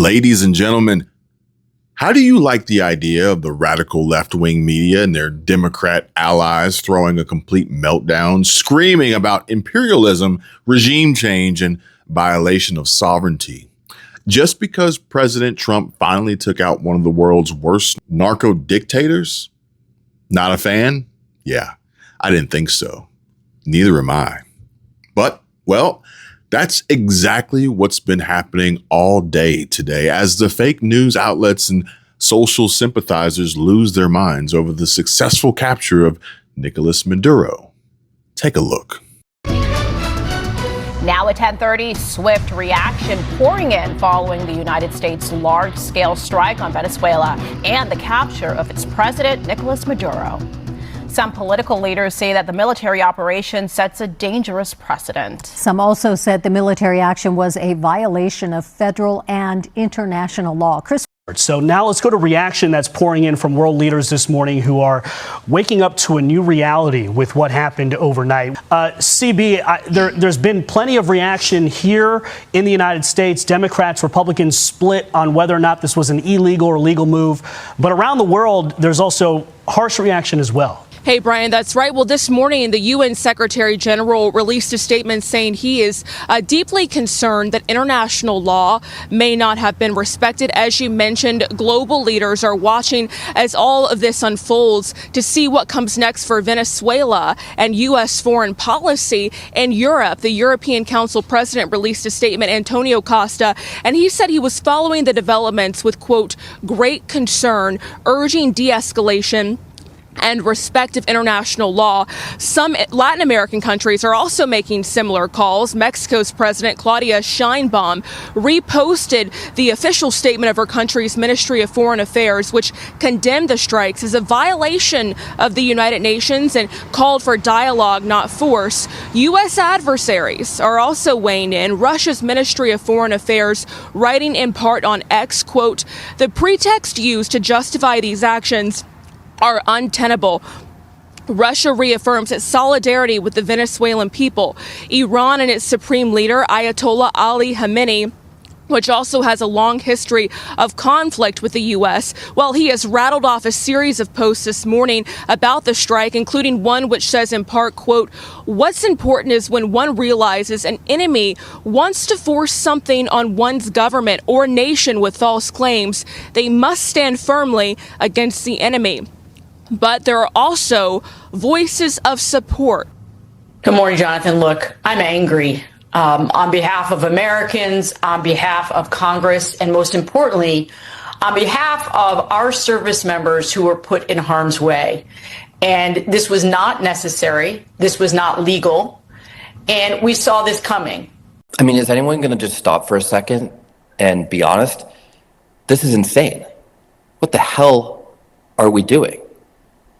Ladies and gentlemen, how do you like the idea of the radical left-wing media and their Democrat allies throwing a complete meltdown, screaming about imperialism, regime change, and violation of sovereignty? Just because President Trump finally took out one of the world's worst narco dictators? Not a fan? Yeah, I didn't think so. Neither am I. But, well, that's exactly what's been happening all day today as the fake news outlets and social sympathizers lose their minds over the successful capture of Nicolas Maduro. Take a look. Now at 10:30, swift reaction pouring in following the United States' large-scale strike on Venezuela and the capture of its president, Nicolas Maduro. Some political leaders say that the military operation sets a dangerous precedent. Some also said the military action was a violation of federal and international law. So now let's go to reaction that's pouring in from world leaders this morning who are waking up to a new reality with what happened overnight. CB, there's been plenty of reaction here in the United States. Democrats, Republicans split on whether or not this was an illegal or legal move. But around the world, there's also harsh reaction as well. Hey, Brian, that's right. Well, this morning, the UN Secretary General released a statement saying he is deeply concerned that international law may not have been respected. As you mentioned, global leaders are watching as all of this unfolds to see what comes next for Venezuela and U.S. foreign policy. In Europe, the European Council president released a statement, Antonio Costa, and he said he was following the developments with, quote, great concern, urging de-escalation and respect of international law. Some Latin American countries are also making similar calls. Mexico's President Claudia Sheinbaum reposted the official statement of her country's Ministry of Foreign Affairs, which condemned the strikes as a violation of the United Nations and called for dialogue, not force. U.S. adversaries are also weighing in. Russia's Ministry of Foreign Affairs writing in part on X, quote, the pretext used to justify these actions are untenable. Russia reaffirms its solidarity with the Venezuelan people. Iran and its supreme leader, Ayatollah Ali Khamenei, which also has a long history of conflict with the U.S. Well, he has rattled off a series of posts this morning about the strike, including one which says in part, quote, what's important is when one realizes an enemy wants to force something on one's government or nation with false claims, they must stand firmly against the enemy. But there are also voices of support. Good morning, Jonathan. Look, I'm angry on behalf of Americans, on behalf of Congress, and most importantly, on behalf of our service members who were put in harm's way. And this was not necessary. This was not legal. And we saw this coming. I mean, is anyone going to just stop for a second and be honest? This is insane. What the hell are we doing?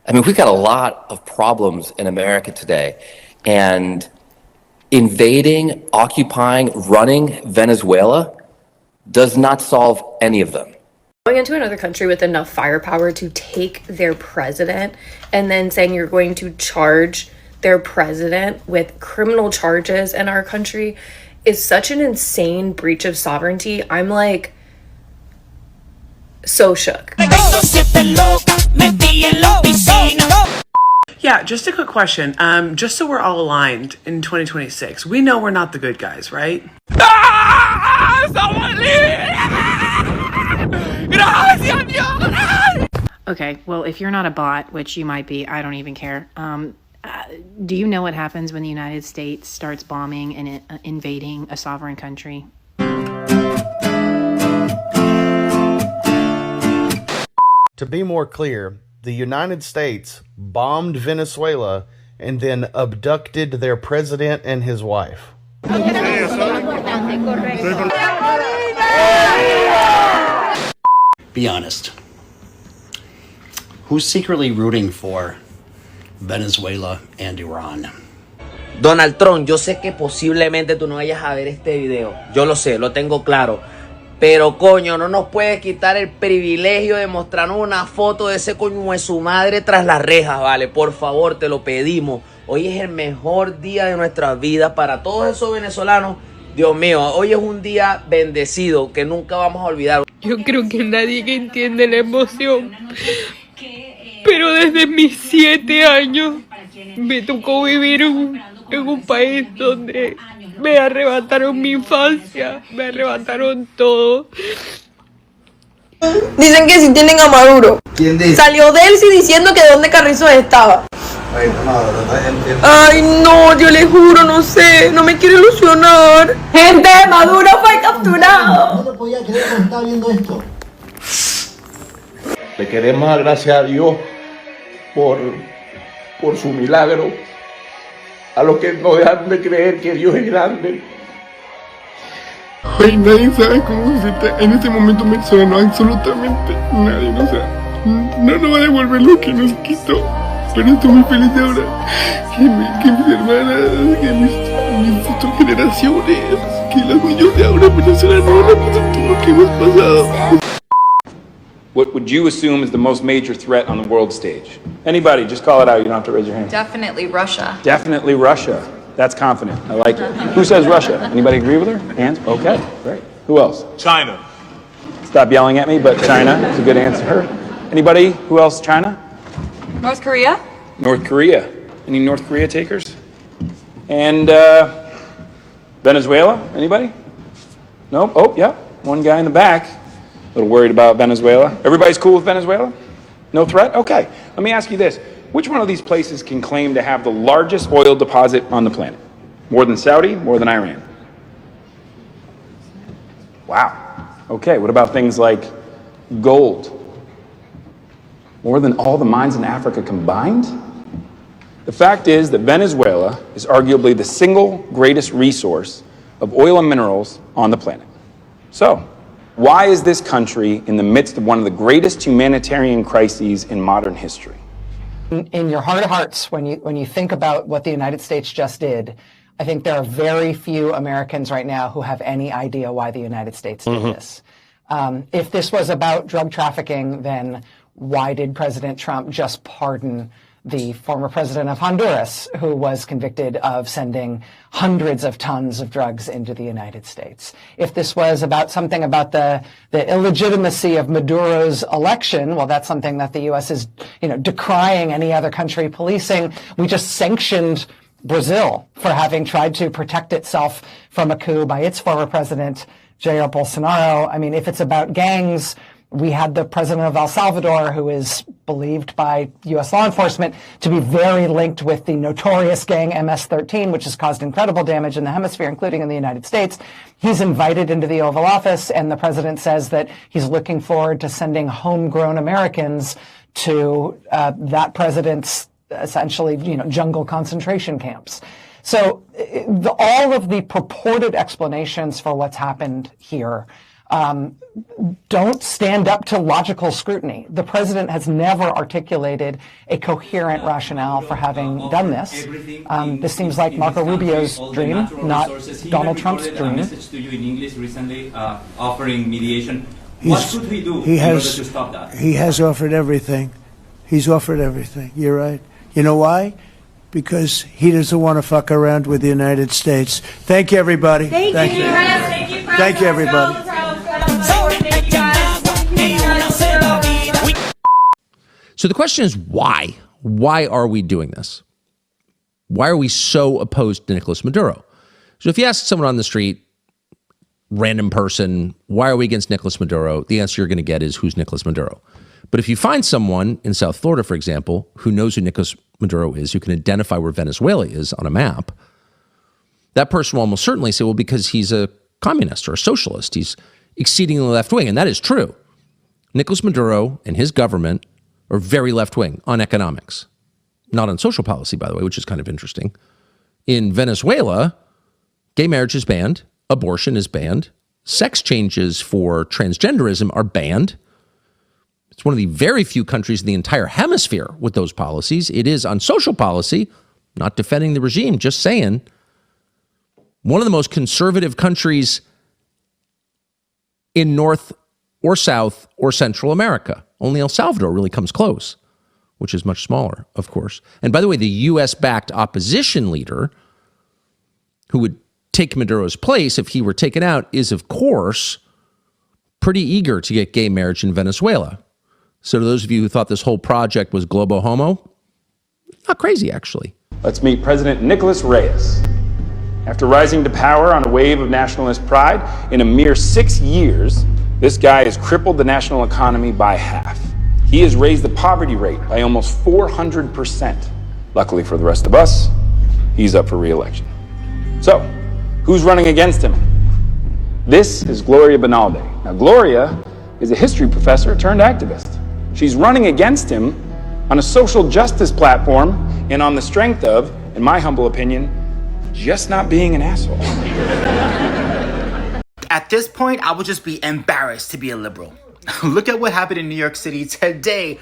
I mean, we've got a lot of problems in America today, and invading, occupying, running Venezuela does not solve any of them. Going into another country with enough firepower to take their president and then saying you're going to charge their president with criminal charges in our country is such an insane breach of sovereignty. I'm like, so shook. Yeah, just a quick question. Just so we're all aligned in 2026, we know we're not the good guys, right? Okay, well, if you're not a bot, which you might be, I don't even care. Do you know what happens when the United States starts bombing and invading a sovereign country? To be more clear, the United States bombed Venezuela and then abducted their president and his wife. Be honest. Who's secretly rooting for Venezuela and Iran? Donald Trump, yo sé que posiblemente tú no vayas a ver este video. Yo lo sé, lo tengo claro. Pero coño, no nos puedes quitar el privilegio de mostrarnos una foto de ese coño de su madre tras las rejas, ¿vale? Por favor, te lo pedimos. Hoy es el mejor día de nuestras vidas para todos esos venezolanos Dios mío, hoy es un día bendecido que nunca vamos a olvidar. Yo creo que nadie entiende la emoción, pero desde mis 7 años me tocó vivir en un país donde me arrebataron mi infancia, me arrebataron todo. Dicen que si tienen a Maduro. ¿Quién dice? Salió Delcy diciendo que dónde Carrizo estaba. Ay, no, yo le juro, no sé, no me quiero ilusionar. Gente, Maduro fue capturado. No lo podía creer cuando estaba viendo esto. Le queremos dar gracias a Dios por su milagro. A los que no dejan de creer que Dios es grande. Pues nadie sabe cómo se siente. En este momento me suena absolutamente nadie. O sea, no va a devolver lo que nos quitó. Pero estoy muy feliz de ahora que mis hermanas, que mis futuras generaciones, que los niños de ahora venezolanos no van a pasar todo lo que hemos pasado. What would you assume is the most major threat on the world stage? Anybody, just call it out. You don't have to raise your hand. Definitely Russia. Definitely Russia. That's confident. I like it. Who says Russia? Anybody agree with her? Hands? Okay, great. Who else? China. Stop yelling at me, but China is a good answer. Anybody? Who else? China? North Korea? North Korea. Any North Korea takers? And Venezuela? Anybody? Nope. Oh, yeah. One guy in the back. A little worried about Venezuela. Everybody's cool with Venezuela? No threat? Okay. Let me ask you this. Which one of these places can claim to have the largest oil deposit on the planet? More than Saudi? More than Iran? Wow. Okay, what about things like gold? More than all the mines in Africa combined? The fact is that Venezuela is arguably the single greatest resource of oil and minerals on the planet. So, why is this country in the midst of one of the greatest humanitarian crises in modern history? In your heart of hearts, when you think about what the United States just did, I think there are very few Americans right now who have any idea why the United States did this. If this was about drug trafficking, then why did President Trump just pardon the former president of Honduras, who was convicted of sending hundreds of tons of drugs into the United States? If this was about something about the illegitimacy of Maduro's election, well, that's something that the U.S. is, decrying any other country policing. We just sanctioned Brazil for having tried to protect itself from a coup by its former president, Jair Bolsonaro. I mean, if it's about gangs, we had the president of El Salvador, who is believed by U.S. law enforcement to be very linked with the notorious gang MS-13, which has caused incredible damage in the hemisphere, including in the United States. He's invited into the Oval Office, and the president says that he's looking forward to sending homegrown Americans to that president's essentially, jungle concentration camps. So all of the purported explanations for what's happened here don't stand up to logical scrutiny. The president has never articulated a coherent rationale for having done this. This seems like Marco Rubio's dream, not Donald Trump's dream. To you in English recently, offering mediation. What should we do in order to stop that? He has offered everything. He's offered everything. You're right. You know why? Because he doesn't want to fuck around with the United States. Thank you, everybody. Thank you. Thank you, everybody. So the question is why? Why are we doing this? Why are we so opposed to Nicolas Maduro? So if you ask someone on the street, random person, why are we against Nicolas Maduro? The answer you're going to get is, who's Nicolas Maduro? But if you find someone in South Florida, for example, who knows who Nicolas Maduro is, who can identify where Venezuela is on a map, that person will almost certainly say, well, because he's a communist or a socialist, he's exceedingly left-wing, and that is true. Nicolas Maduro and his government are very left-wing on economics, not on social policy, by the way, which is kind of interesting. In Venezuela, gay marriage is banned, abortion is banned, sex changes for transgenderism are banned. It's one of the very few countries in the entire hemisphere with those policies. It is on social policy, not defending the regime, just saying, one of the most conservative countries in North or South or Central America. Only El Salvador really comes close, which is much smaller, of course. And by the way, the U.S.-backed opposition leader, who would take Maduro's place, if he were taken out, is, of course, pretty eager to get gay marriage in Venezuela. So to those of you who thought this whole project was globo homo, not crazy, actually. Let's meet President Nicolas Reyes. After rising to power on a wave of nationalist pride, in a mere 6 years, this guy has crippled the national economy by half. He has raised the poverty rate by almost 400%. Luckily for the rest of us, he's up for re-election. So, who's running against him? This is Gloria Bonalde. Now, Gloria is a history professor turned activist. She's running against him on a social justice platform and on the strength of, in my humble opinion, just not being an asshole. At this point, I would just be embarrassed to be a liberal. Look at what happened in New York City today.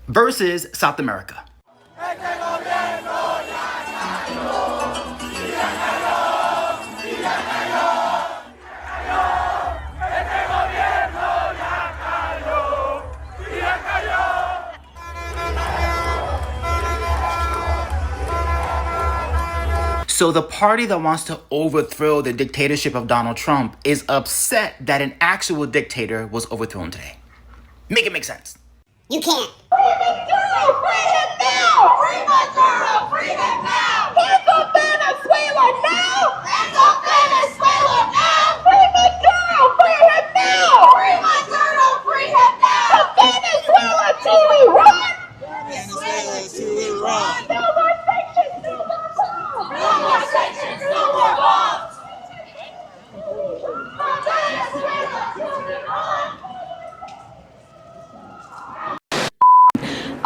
Versus South America. So the party that wants to overthrow the dictatorship of Donald Trump is upset that an actual dictator was overthrown today. Make it make sense. You can't. Free Maduro! Free him now! Free Maduro! Free him now! Hands up Venezuela now! Hands up Venezuela now! Free Maduro! Free him now! Free Maduro! Free him now! From Venezuela to Iran! Venezuela to Iran! No more sanctions! No more bombs! No more sanctions! No more bombs! From Venezuela to Iran!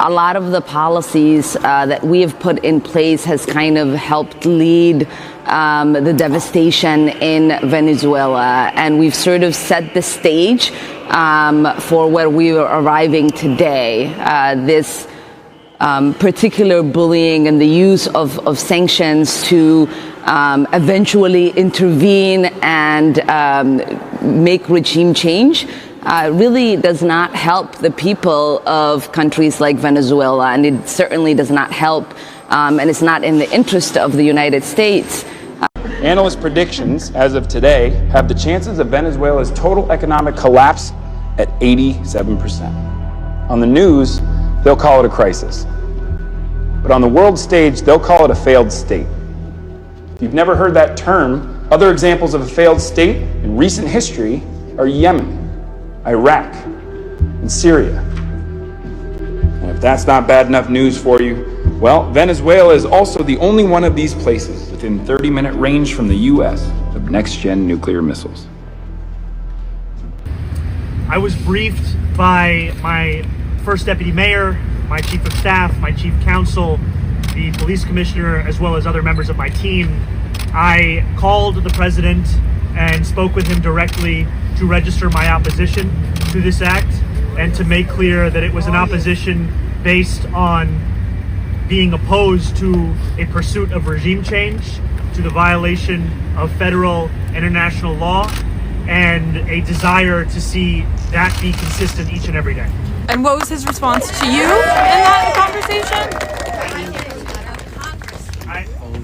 A lot of the policies that we have put in place has kind of helped lead the devastation in Venezuela. And we've sort of set the stage for where we are arriving today. This particular bullying and the use of sanctions to eventually intervene and make regime change really does not help the people of countries like Venezuela, and it certainly does not help, and it's not in the interest of the United States. Analyst predictions, as of today, have the chances of Venezuela's total economic collapse at 87%. On the news, they'll call it a crisis. But on the world stage, they'll call it a failed state. If you've never heard that term, other examples of a failed state in recent history are Yemen, Iraq, and Syria. And if that's not bad enough news for you, well, Venezuela is also the only one of these places within 30-minute range from the U.S. of next-gen nuclear missiles. I was briefed by my first deputy mayor, my chief of staff, my chief counsel, the police commissioner, as well as other members of my team. I called the president and spoke with him directly to register my opposition to this act and to make clear that it was an opposition based on being opposed to a pursuit of regime change, to the violation of federal and international law, and a desire to see that be consistent each and every day. And what was his response to you in that conversation?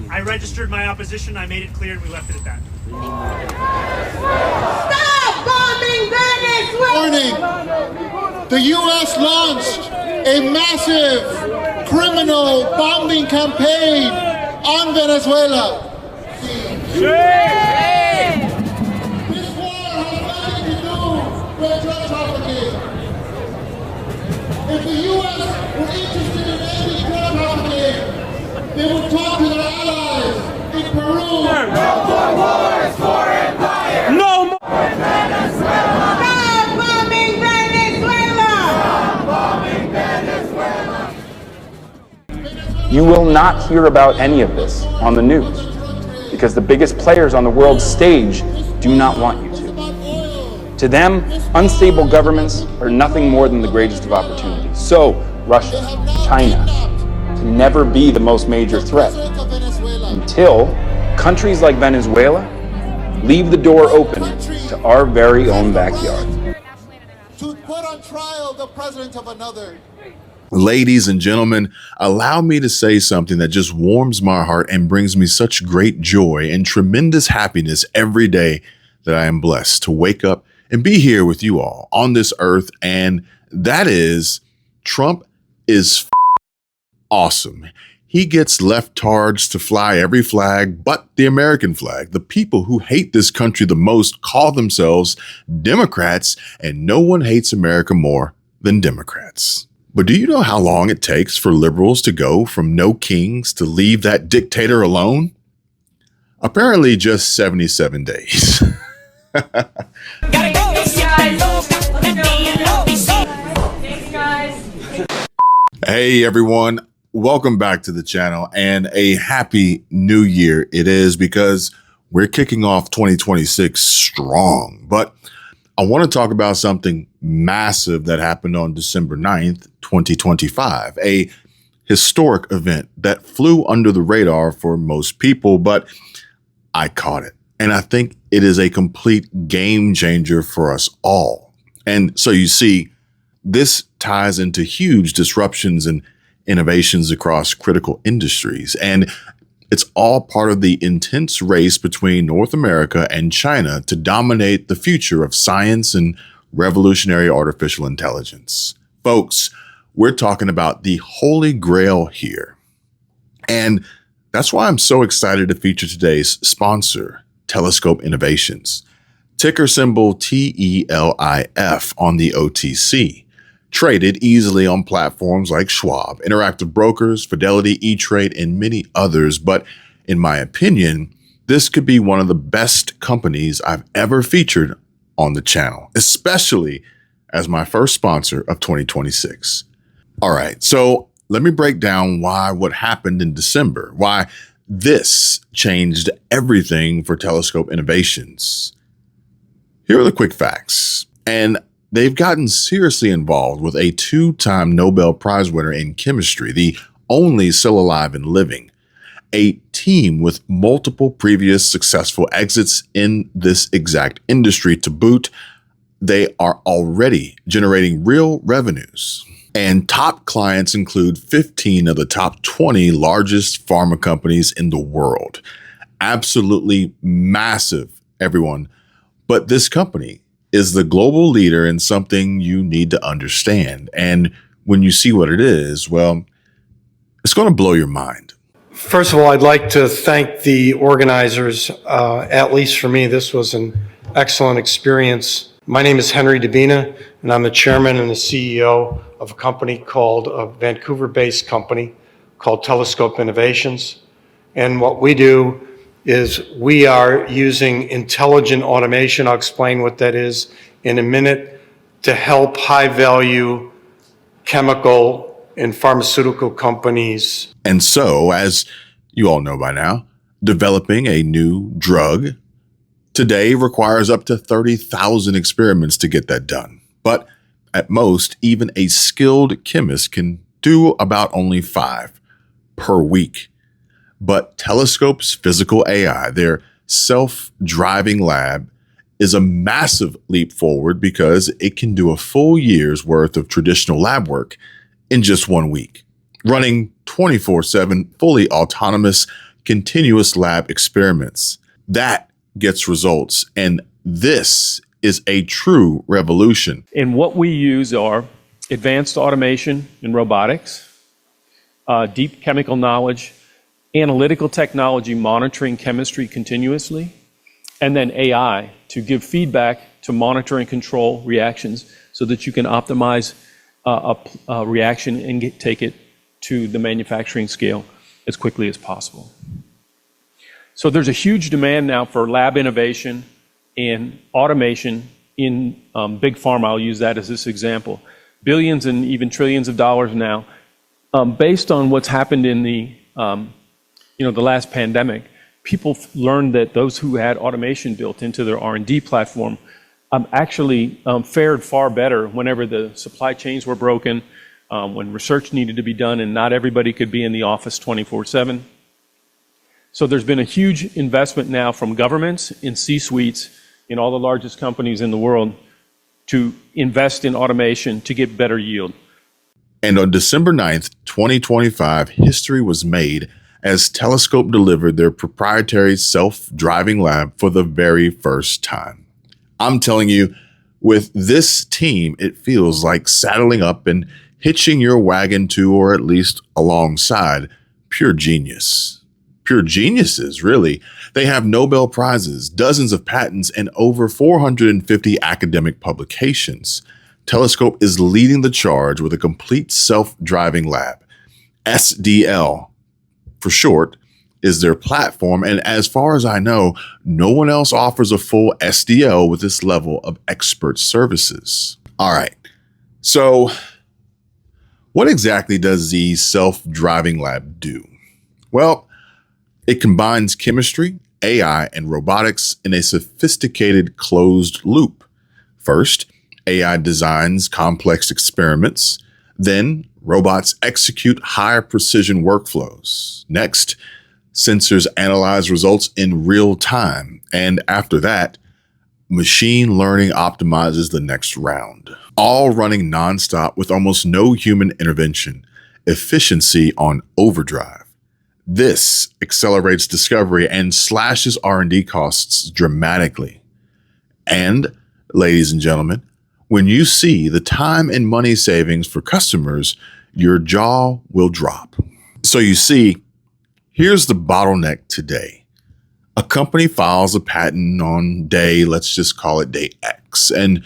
I registered my opposition, I made it clear, and we left it at that. Stop bombing Venezuela! Warning! The U.S. launched a massive criminal bombing campaign on Venezuela. This war has nothing to do with drug trafficking. If the U.S. were interested in ending drug trafficking, they would talk to their allies in Peru. No more wars for empire! No more! Venezuela! Stop bombing Venezuela! Stop bombing Venezuela! You will not hear about any of this on the news because the biggest players on the world stage do not want you to. To them, unstable governments are nothing more than the greatest of opportunities. So, Russia, China, can never be the most major threat until countries like Venezuela leave the door open to our very own backyard. To put on trial the president of another. Ladies and gentlemen, allow me to say something that just warms my heart and brings me such great joy and tremendous happiness every day that I am blessed to wake up and be here with you all on this earth. And that is, Trump is awesome. He gets leftards to fly every flag but the American flag. The people who hate this country the most call themselves Democrats, and no one hates America more than Democrats. But do you know how long it takes for liberals to go from no kings to leave that dictator alone? Apparently just 77 days. Hey everyone, welcome back to the channel and a happy new year it is, because we're kicking off 2026 strong. But I want to talk about something massive that happened on December 9th, 2025, a historic event that flew under the radar for most people, but I caught it. And I think it is a complete game changer for us all. And so you see, this ties into huge disruptions and innovations across critical industries. And it's all part of the intense race between North America and China to dominate the future of science and revolutionary artificial intelligence. Folks, we're talking about the holy grail here. And that's why I'm so excited to feature today's sponsor, Telescope Innovations, ticker symbol TELIF on the OTC. Traded easily on platforms like Schwab, Interactive Brokers, Fidelity, E-Trade, and many others. But in my opinion, this could be one of the best companies I've ever featured on the channel, especially as my first sponsor of 2026. All right, so let me break down what happened in December, why this changed everything for Telescope Innovations. Here are the quick facts. And they've gotten seriously involved with a 2-time Nobel Prize winner in chemistry, the only still alive and living, a team with multiple previous successful exits in this exact industry to boot. They are already generating real revenues. And top clients include 15 of the top 20 largest pharma companies in the world. Absolutely massive, everyone. But this company is the global leader in something you need to understand. And when you see what it is, well, it's going to blow your mind. First of all, I'd like to thank the organizers. At least for me, this was an excellent experience. My name is Henry Dabina, and I'm the chairman and the CEO of a company called, a Vancouver-based company called Telescope Innovations. And what we do is we are using intelligent automation, I'll explain what that is in a minute, to help high-value chemical and pharmaceutical companies. And so, as you all know by now, developing a new drug today requires up to 30,000 experiments to get that done. But at most, even a skilled chemist can do about only 5 per week. But Telescope's physical AI, their self-driving lab, is a massive leap forward because it can do a full year's worth of traditional lab work in just 1 week, running 24/7, fully autonomous, continuous lab experiments. That gets results, and this is a true revolution. And what we use are advanced automation and robotics, deep chemical knowledge, analytical technology monitoring chemistry continuously, and then AI to give feedback to monitor and control reactions so that you can optimize a reaction and take it to the manufacturing scale as quickly as possible. So there's a huge demand now for lab innovation and automation in big pharma. I'll use that as this example. Billions and even trillions of dollars now, based on what's happened in the last pandemic. People learned that those who had automation built into their R&D platform actually fared far better whenever the supply chains were broken, when research needed to be done and not everybody could be in the office 24/7. So there's been a huge investment now from governments in C-suites in all the largest companies in the world to invest in automation to get better yield. And on December 9th, 2025, history was made as Telescope delivered their proprietary self-driving lab for the very first time. I'm telling you, with this team, it feels like saddling up and hitching your wagon to, or at least alongside, pure genius. Pure geniuses, really. They have Nobel Prizes, dozens of patents, and over 450 academic publications. Telescope is leading the charge with a complete self-driving lab. SDL, for short, is their platform, and as far as I know, no one else offers a full SDL with this level of expert services. All right, so what exactly does the self-driving lab do? Well, it combines chemistry, AI, and robotics in a sophisticated closed loop. First, AI designs complex experiments. Then, robots execute higher precision workflows. Next, sensors analyze results in real time. And after that, machine learning optimizes the next round. All running nonstop with almost no human intervention. Efficiency on overdrive. This accelerates discovery and slashes R&D costs dramatically. And, ladies and gentlemen, when you see the time and money savings for customers, your jaw will drop. So you see, here's the bottleneck today. A company files a patent on day, let's just call it day X, and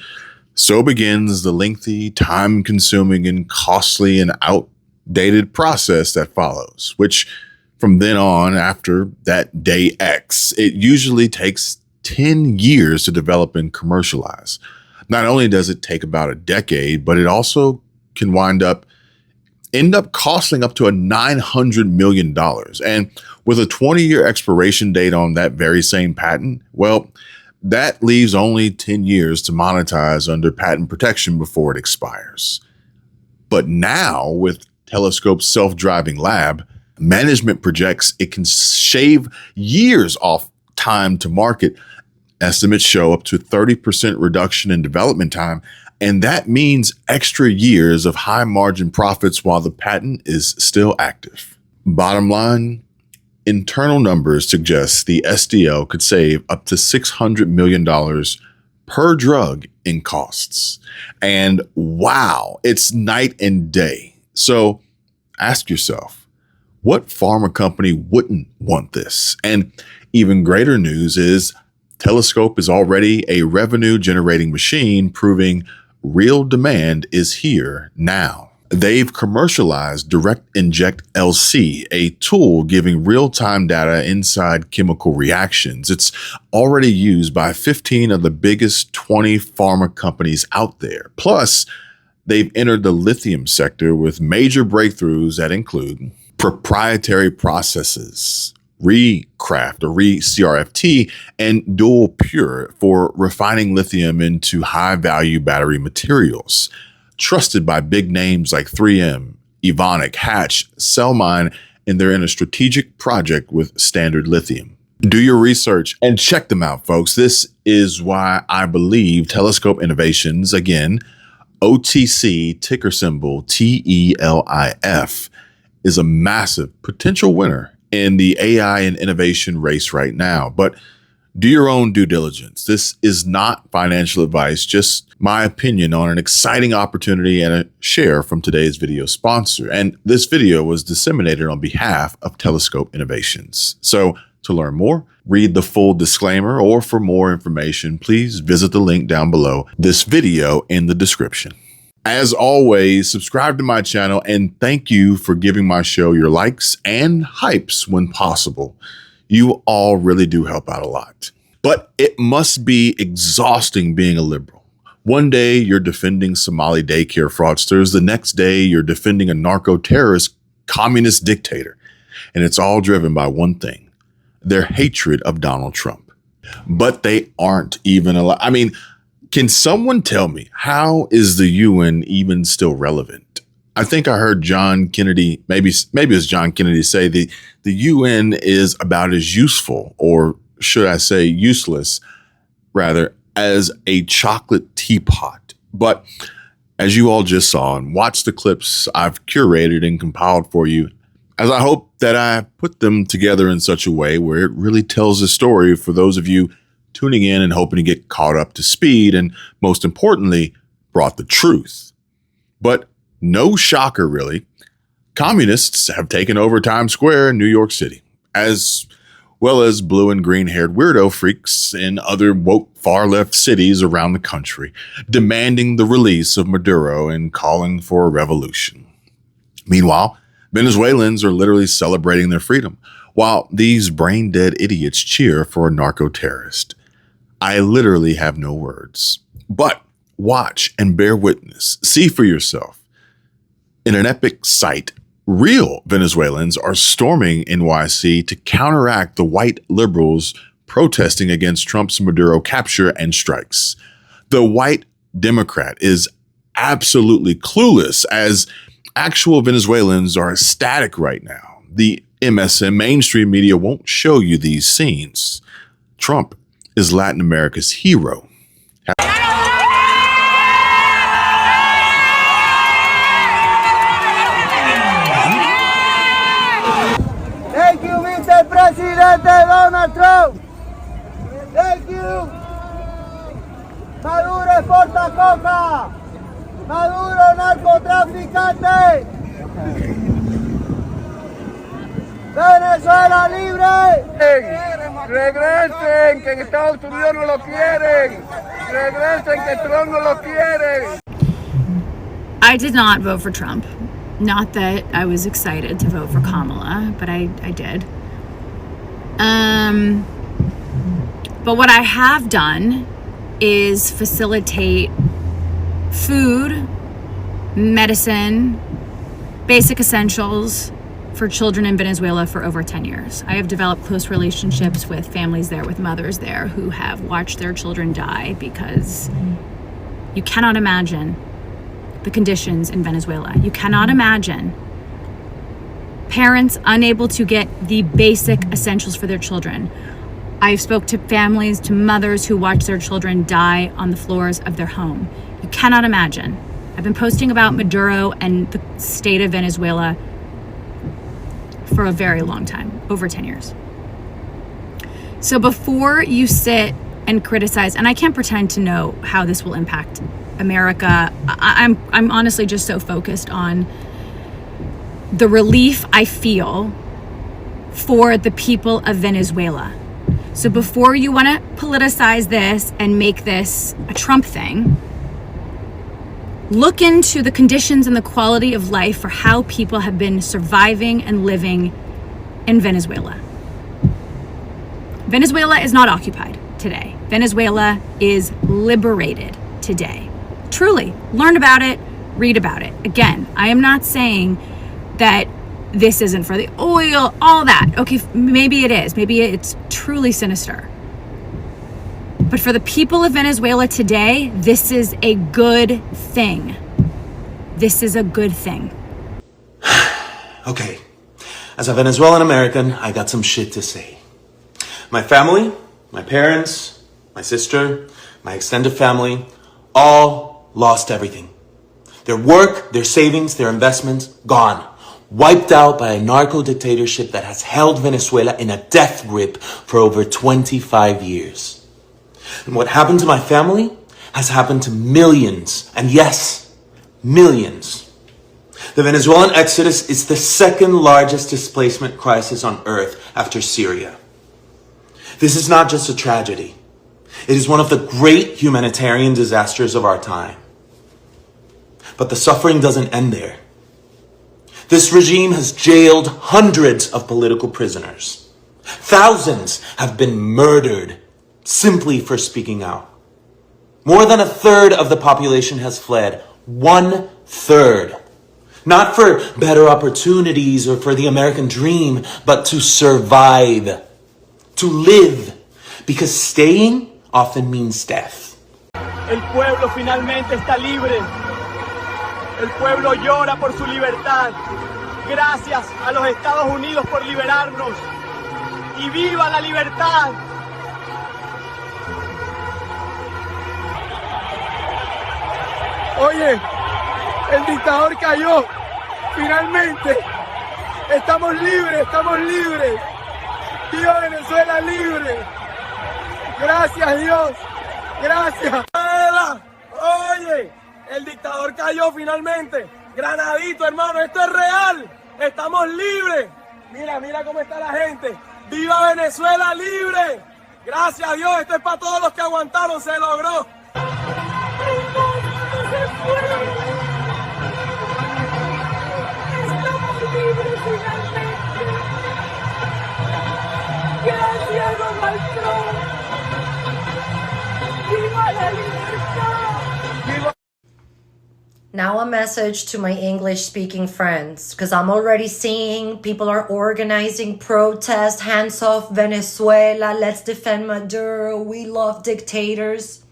so begins the lengthy, time-consuming, and costly and outdated process that follows, which from then on, after that day X, it usually takes 10 years to develop and commercialize. Not only does it take about a decade, but it also can end up costing up to $900 million. And with a 20-year expiration date on that very same patent, well, that leaves only 10 years to monetize under patent protection before it expires. But now, with Telescope's self-driving lab, management projects it can shave years off time to market. Estimates show up to 30% reduction in development time, and that means extra years of high margin profits while the patent is still active. Bottom line, internal numbers suggest the SDL could save up to $600 million per drug in costs. And wow, it's night and day. So ask yourself, what pharma company wouldn't want this? And even greater news is Telescope is already a revenue-generating machine, proving real demand is here now. They've commercialized Direct Inject LC, a tool giving real-time data inside chemical reactions. It's already used by 15 of the biggest 20 pharma companies out there. Plus, they've entered the lithium sector with major breakthroughs that include proprietary processes, recraft or CRFT, and dual pure for refining lithium into high-value battery materials. Trusted by big names like 3M, Evonik, Hatch, Cellmine, and they're in a strategic project with Standard Lithium. Do your research and check them out, folks. This is why I believe Telescope Innovations, again, OTC, ticker symbol TELIF, is a massive potential winner in the AI and innovation race right now. But do your own due diligence. This is not financial advice, just my opinion on an exciting opportunity and a share from today's video sponsor. And this video was disseminated on behalf of Telescope Innovations. So to learn more, read the full disclaimer, or for more information, please visit the link down below this video in the description. As always, subscribe to my channel and thank you for giving my show your likes and hypes when possible. You all really do help out a lot. But it must be exhausting being a liberal. One day you're defending Somali daycare fraudsters. The next day you're defending a narco-terrorist communist dictator. And it's all driven by one thing: their hatred of Donald Trump. But they aren't even allowed. I mean, can someone tell me, how is the UN even still relevant? I think I heard John Kennedy, maybe it was John Kennedy, say the UN is about as useful, or should I say useless, rather, as a chocolate teapot. But as you all just saw and watched the clips I've curated and compiled for you, as I hope that I put them together in such a way where it really tells a story for those of you tuning in and hoping to get caught up to speed and, most importantly, brought the truth. But no shocker, really. Communists have taken over Times Square in New York City, as well as blue and green-haired weirdo freaks in other woke far-left cities around the country, demanding the release of Maduro and calling for a revolution. Meanwhile, Venezuelans are literally celebrating their freedom, while these brain-dead idiots cheer for a narco-terrorist. I literally have no words. But watch and bear witness. See for yourself. In an epic sight, real Venezuelans are storming NYC to counteract the white liberals protesting against Trump's Maduro capture and strikes. The white Democrat is absolutely clueless, as actual Venezuelans are ecstatic right now. The MSM mainstream media won't show you these scenes. Trump is Latin America's hero. Thank you, Mr. President Donald Trump. Thank you. Maduro exporta coca. Maduro narcotraficante. Venezuela libre. Regresen, que en Estados Unidos no lo quieren. Regresen, que Trump no lo quiere. I did not vote for Trump. Not that I was excited to vote for Kamala, but I did. But what I have done is facilitate food, medicine, basic essentials for children in Venezuela for over 10 years. I have developed close relationships with families there, with mothers there who have watched their children die because you cannot imagine the conditions in Venezuela. You cannot imagine parents unable to get the basic essentials for their children. I've spoke to families, to mothers who watch their children die on the floors of their home. You cannot imagine. I've been posting about Maduro and the state of Venezuela for a very long time, over 10 years. So before you sit and criticize, and I can't pretend to know how this will impact America, I'm honestly just so focused on the relief I feel for the people of Venezuela. So before you want to politicize this and make this a Trump thing, look into the conditions and the quality of life for how people have been surviving and living in Venezuela. Venezuela is not occupied today. Venezuela is liberated today. Truly, learn about it, read about it. Again, I am not saying that this isn't for the oil, all that. Okay, maybe it is. Maybe it's truly sinister. But for the people of Venezuela today, this is a good thing. This is a good thing. Okay, as a Venezuelan American, I got some shit to say. My family, my parents, my sister, my extended family, all lost everything. Their work, their savings, their investments, gone. Wiped out by a narco dictatorship that has held Venezuela in a death grip for over 25 years. And what happened to my family has happened to millions, and yes, millions. The Venezuelan exodus is the second largest displacement crisis on earth after Syria. This is not just a tragedy. It is one of the great humanitarian disasters of our time. But the suffering doesn't end there. This regime has jailed hundreds of political prisoners. Thousands have been murdered simply for speaking out. More than a third of the population has fled. 1/3. Not for better opportunities or for the American dream, but to survive. To live. Because staying often means death. El pueblo finalmente está libre. El pueblo llora por su libertad. Gracias a los Estados Unidos por liberarnos. ¡Y viva la libertad! Oye, El dictador cayó. Finalmente. Estamos libres, estamos libres. ¡Viva Venezuela libre! Gracias, Dios. Gracias. Oye, el dictador cayó finalmente. Granadito, hermano, esto es real. Estamos libres. Mira, mira cómo está la gente. ¡Viva Venezuela libre! Gracias a Dios, esto es para todos los que aguantaron, se logró. Estamos libres finalmente. Gracias, Donald Trump. ¡Viva la libertad! Now a message to my English-speaking friends, because I'm already seeing people are organizing protests, hands off Venezuela, let's defend Maduro, we love dictators.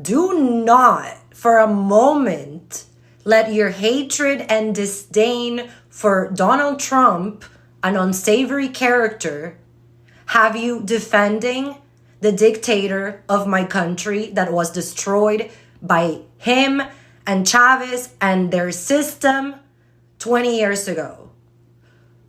Do not, for a moment, let your hatred and disdain for Donald Trump, an unsavory character, have you defending the dictator of my country that was destroyed by him and Chavez and their system 20 years ago.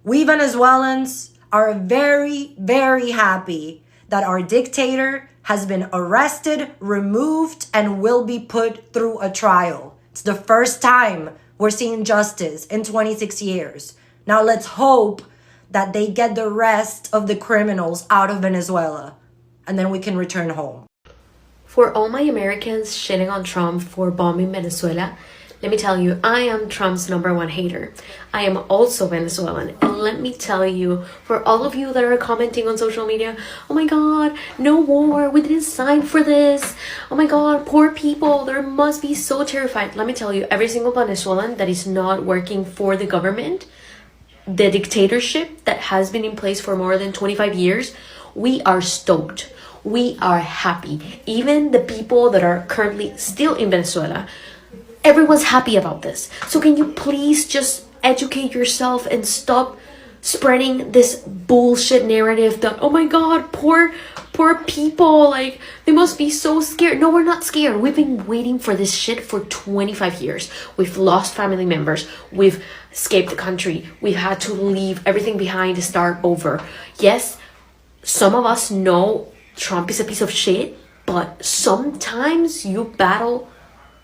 We Venezuelans are very, very happy that our dictator has been arrested, removed, and will be put through a trial. It's the first time we're seeing justice in 26 years. Now let's hope that they get the rest of the criminals out of Venezuela, and then we can return home. For all my Americans shitting on Trump for bombing Venezuela, let me tell you, I am Trump's #1 hater. I am also Venezuelan. And let me tell you, for all of you that are commenting on social media, oh my God, no war, we didn't sign for this. Oh my God, poor people, they must be so terrified. Let me tell you, every single Venezuelan that is not working for the government, the dictatorship that has been in place for more than 25 years, we are stoked. We are happy. Even the people that are currently still in Venezuela, everyone's happy about this. So can you please just educate yourself and stop spreading this bullshit narrative that, oh my God, poor people, like, they must be so scared. No, we're not scared. We've been waiting for this shit for 25 years. We've lost family members. We've escaped the country. We've had to leave everything behind to start over. Yes, some of us know Trump is a piece of shit, but sometimes you battle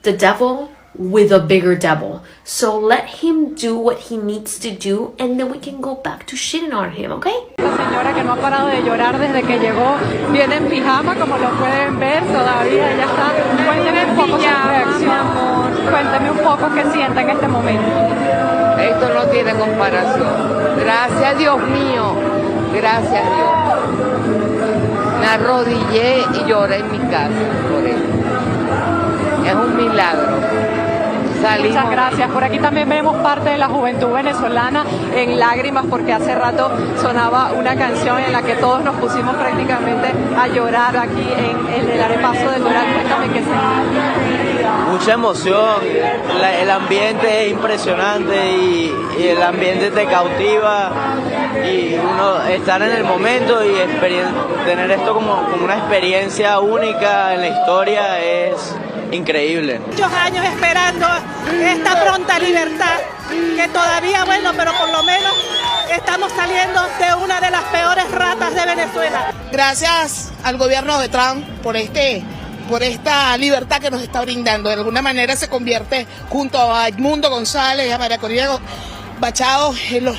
the devil with a bigger devil. So let him do what he needs to do, and then we can go back to shitting on him, okay? La señora que no ha parado de llorar desde que llegó, viene en pijama, como lo pueden ver, todavía ella está. Cuénteme un poco su reacción, cuénteme un poco qué sienta en este momento. Esto no tiene comparación. Gracias, Dios mío. Gracias, Dios. Me arrodillé y lloré en mi casa por él. Es un milagro. Salimos. Muchas gracias. Por aquí también vemos parte de la juventud venezolana en lágrimas, porque hace rato sonaba una canción en la que todos nos pusimos prácticamente a llorar aquí en el arepaso del Doral. Cuéntame qué se... Mucha emoción, el ambiente es impresionante y el ambiente te cautiva, y uno estar en el momento y tener esto como una experiencia única en la historia es increíble. Muchos años esperando esta pronta libertad, que todavía, bueno, pero por lo menos estamos saliendo de una de las peores ratas de Venezuela. Gracias al gobierno de Trump por esta libertad que nos está brindando. De alguna manera se convierte, junto a Edmundo González y a María Corina Machado, en los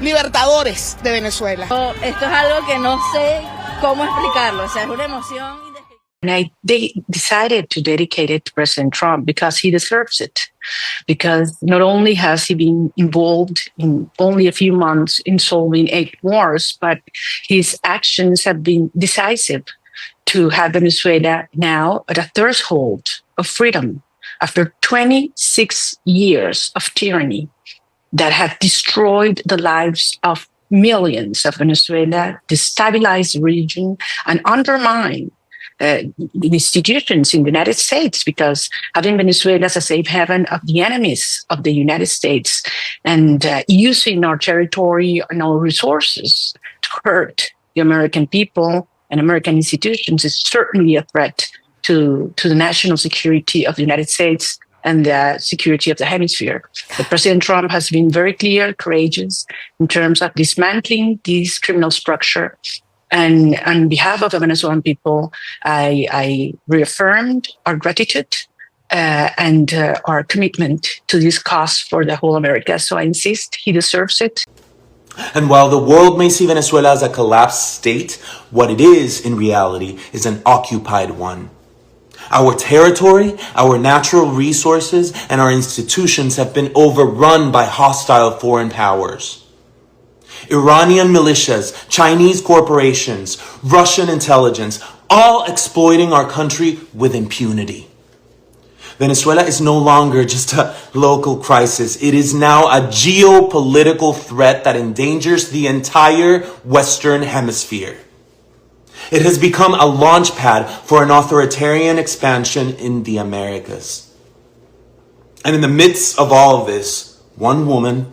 libertadores de Venezuela. Esto es algo que no sé cómo explicarlo, o sea, es una emoción. And they decided to dedicate it to President Trump because he deserves it. Because not only has he been involved in only a few months in solving 8 wars, but his actions have been decisive to have Venezuela now at a threshold of freedom after 26 years of tyranny that have destroyed the lives of millions of Venezuela, destabilized the region, and undermined the institutions in the United States, because having Venezuela as a safe haven of the enemies of the United States and using our territory and our resources to hurt the American people and American institutions is certainly a threat to the national security of the United States and the security of the hemisphere. But President Trump has been very clear, courageous in terms of dismantling this criminal structure. And on behalf of the Venezuelan people, I reaffirmed our gratitude and our commitment to this cause for the whole America. So I insist he deserves it. And while the world may see Venezuela as a collapsed state, what it is in reality is an occupied one. Our territory, our natural resources, and our institutions have been overrun by hostile foreign powers. Iranian militias, Chinese corporations, Russian intelligence, all exploiting our country with impunity. Venezuela is no longer just a local crisis. It is now a geopolitical threat that endangers the entire Western Hemisphere. It has become a launch pad for an authoritarian expansion in the Americas. And in the midst of all of this, one woman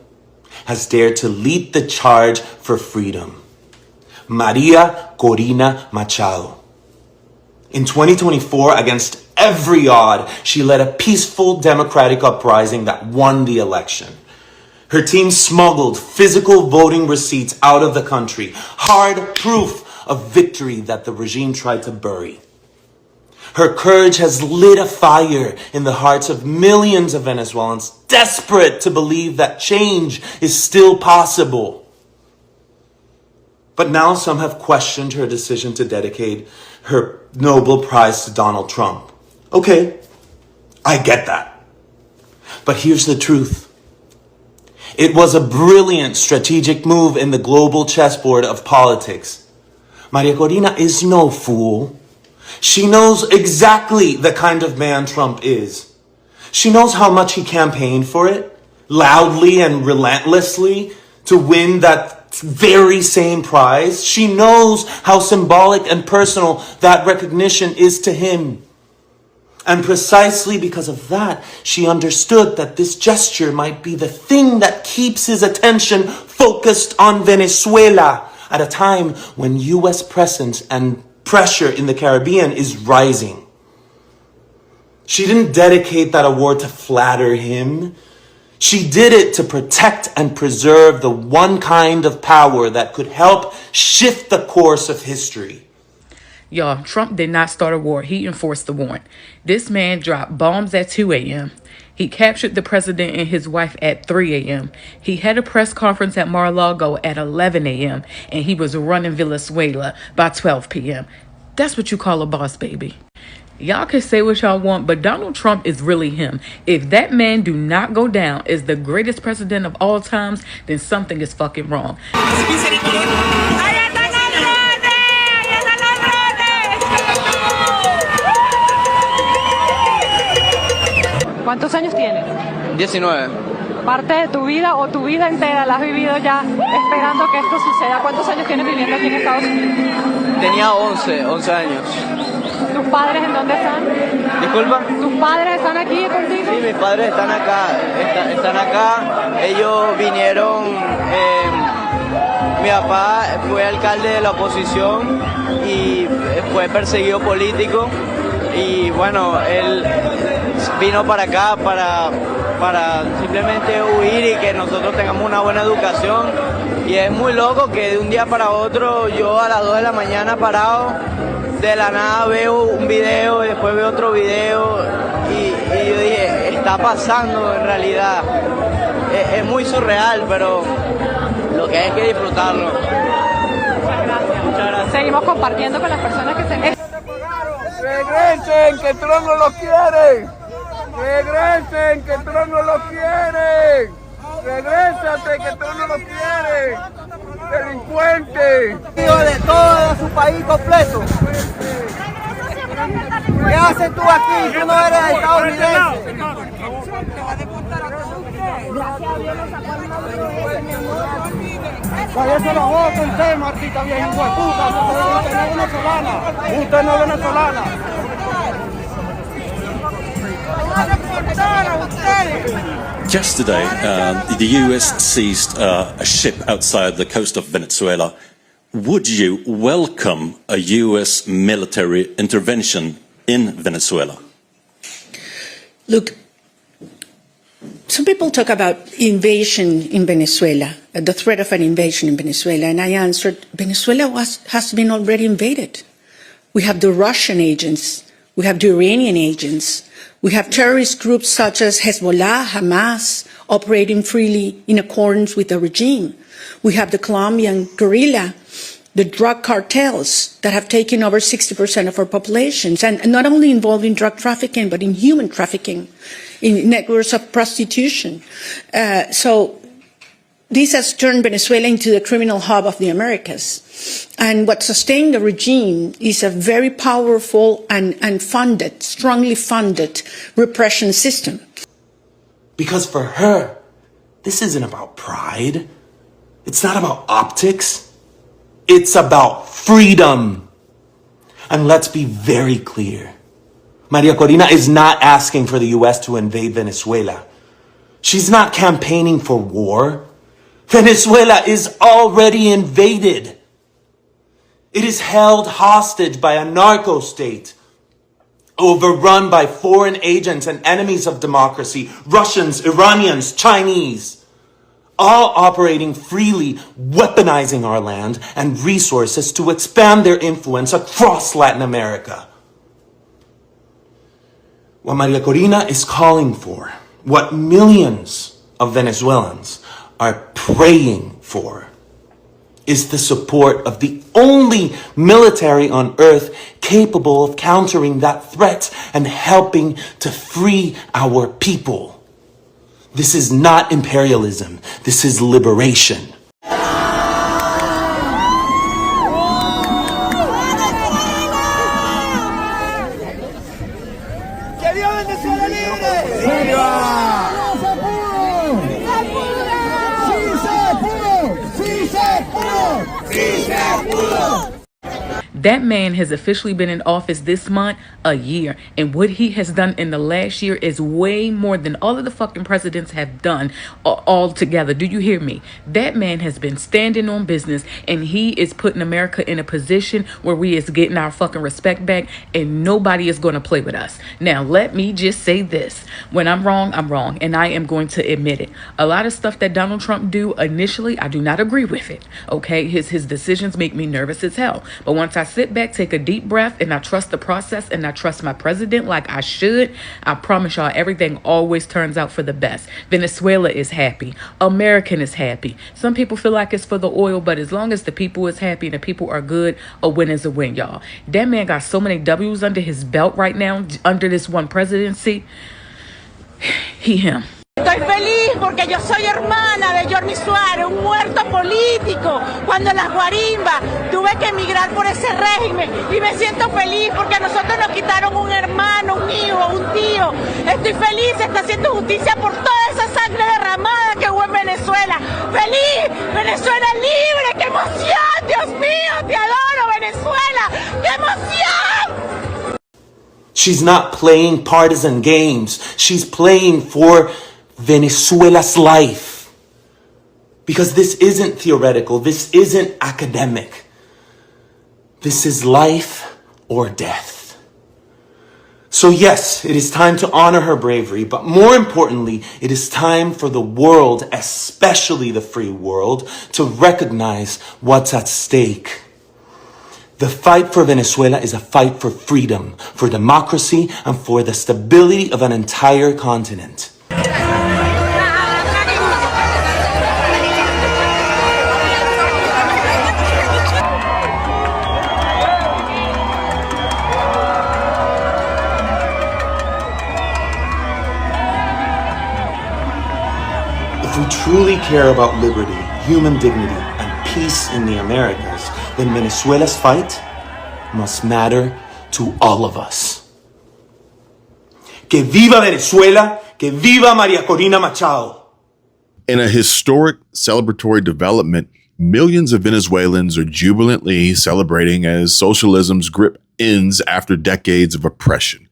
has dared to lead the charge for freedom. Maria Corina Machado. In 2024, against every odd, she led a peaceful democratic uprising that won the election. Her team smuggled physical voting receipts out of the country, hard proof of victory that the regime tried to bury. Her courage has lit a fire in the hearts of millions of Venezuelans desperate to believe that change is still possible. But now some have questioned her decision to dedicate her Nobel Prize to Donald Trump. Okay, I get that. But here's the truth. It was a brilliant strategic move in the global chessboard of politics. Maria Corina is no fool. She knows exactly the kind of man Trump is. She knows how much he campaigned for it, loudly and relentlessly, to win that very same prize. She knows how symbolic and personal that recognition is to him. And precisely because of that, she understood that this gesture might be the thing that keeps his attention focused on Venezuela at a time when U.S. presence and pressure in the Caribbean is rising. She didn't dedicate that award to flatter him. She did it to protect and preserve the one kind of power that could help shift the course of history. Y'all, Trump did not start a war. He enforced the warrant. This man dropped bombs at 2 a.m. He captured the president and his wife at 3 a.m. He had a press conference at Mar-a-Lago at 11 a.m. and he was running Venezuela by 12 p.m. That's what you call a boss, baby. Y'all can say what y'all want, but Donald Trump is really him. If that man do not go down as the greatest president of all times, then something is fucking wrong. ¿Cuántos años tienes? 19. Parte de tu vida o tu vida entera la has vivido ya esperando que esto suceda. ¿Cuántos años tienes viviendo aquí en Estados Unidos? Tenía 11 años. ¿Tus padres en dónde están? ¿Disculpa? ¿Tus padres están aquí contigo? Sí, mis padres están acá. Ellos vinieron. Mi papá fue alcalde de la oposición y fue perseguido político. Y bueno, él vino para acá para simplemente huir y que nosotros tengamos una buena educación. Y es muy loco que de un día para otro yo a las 2 de la mañana parado, de la nada veo un video y después veo otro video y yo dije, está pasando en realidad. Es muy surreal, pero lo que hay que disfrutarlo. Muchas gracias. Seguimos compartiendo con las personas que se... ¡Regresen, que Trump no lo quiere! ¡Regresen, que Trump no lo quiere! ¡Regrésate, que Trump no lo quiere! ¡Delincuente! De todo su país completo. ¿Qué haces tú aquí? Tú no eres estadounidense. Váyase los ojos con usted, Martita vieja puta. Usted no es venezolana. Usted no es venezolana. Yesterday, the US seized a ship outside the coast of Venezuela. Would you welcome a US military intervention in Venezuela? Look, Some people talk about invasion in Venezuela, the threat of an invasion in Venezuela, and I answered, Venezuela has been already invaded. We have the Russian agents, we have the Iranian agents, we have terrorist groups such as Hezbollah, Hamas, operating freely in accordance with the regime. We have the Colombian guerrilla, the drug cartels that have taken over 60% of our populations, and not only involved in drug trafficking, but in human trafficking, in networks of prostitution. So this has turned Venezuela into the criminal hub of the Americas. And what sustained the regime is a very powerful and funded, strongly funded repression system. Because for her, this isn't about pride. It's not about optics. It's about freedom. And let's be very clear. Maria Corina is not asking for the US to invade Venezuela. She's not campaigning for war. Venezuela is already invaded. It is held hostage by a narco state, overrun by foreign agents and enemies of democracy, Russians, Iranians, Chinese, all operating freely, weaponizing our land and resources to expand their influence across Latin America. What Maria Corina is calling for, what millions of Venezuelans are praying for, is the support of the only military on earth capable of countering that threat and helping to free our people. This is not imperialism. This is liberation. That man has officially been in office this month a year, and what he has done in the last year is way more than all of the fucking presidents have done all together. Do you hear me? That man has been standing on business, and he is putting America in a position where we is getting our fucking respect back, and nobody is going to play with us. Now, let me just say this. When I'm wrong, and I am going to admit it. A lot of stuff that Donald Trump do initially, I do not agree with it. Okay? His decisions make me nervous as hell. But once I sit back, take a deep breath, and I trust the process, and I trust my president like I should, I promise y'all everything always turns out for the best. Venezuela is happy. American is happy. Some people feel like it's for the oil, but as long as the people is happy and the people are good, a win is a win, y'all. That man got so many W's under his belt right now, under this one presidency. Him. Estoy feliz porque yo soy hermana de Jordi Suárez, un muerto político. Cuando en las guarimbas tuve que emigrar por ese régimen y me siento feliz porque a nosotros nos quitaron un hermano, un hijo, un tío. Estoy feliz, se está haciendo justicia por toda esa sangre derramada que hubo en Venezuela. ¡Feliz! ¡Venezuela libre! ¡Qué emoción! ¡Dios mío! ¡Te adoro, Venezuela! ¡Qué emoción! She's not playing partisan games. She's playing for Venezuela's life. Because this isn't theoretical. This isn't academic. This is life or death. So yes, it is time to honor her bravery, but more importantly, it is time for the world, especially the free world, to recognize what's at stake. The fight for Venezuela is a fight for freedom, for democracy, and for the stability of an entire continent. If we truly care about liberty, human dignity, and peace in the Americas, then Venezuela's fight must matter to all of us. Que viva Venezuela, que viva Maria Corina Machado. In a historic celebratory development, millions of Venezuelans are jubilantly celebrating as socialism's grip ends after decades of oppression.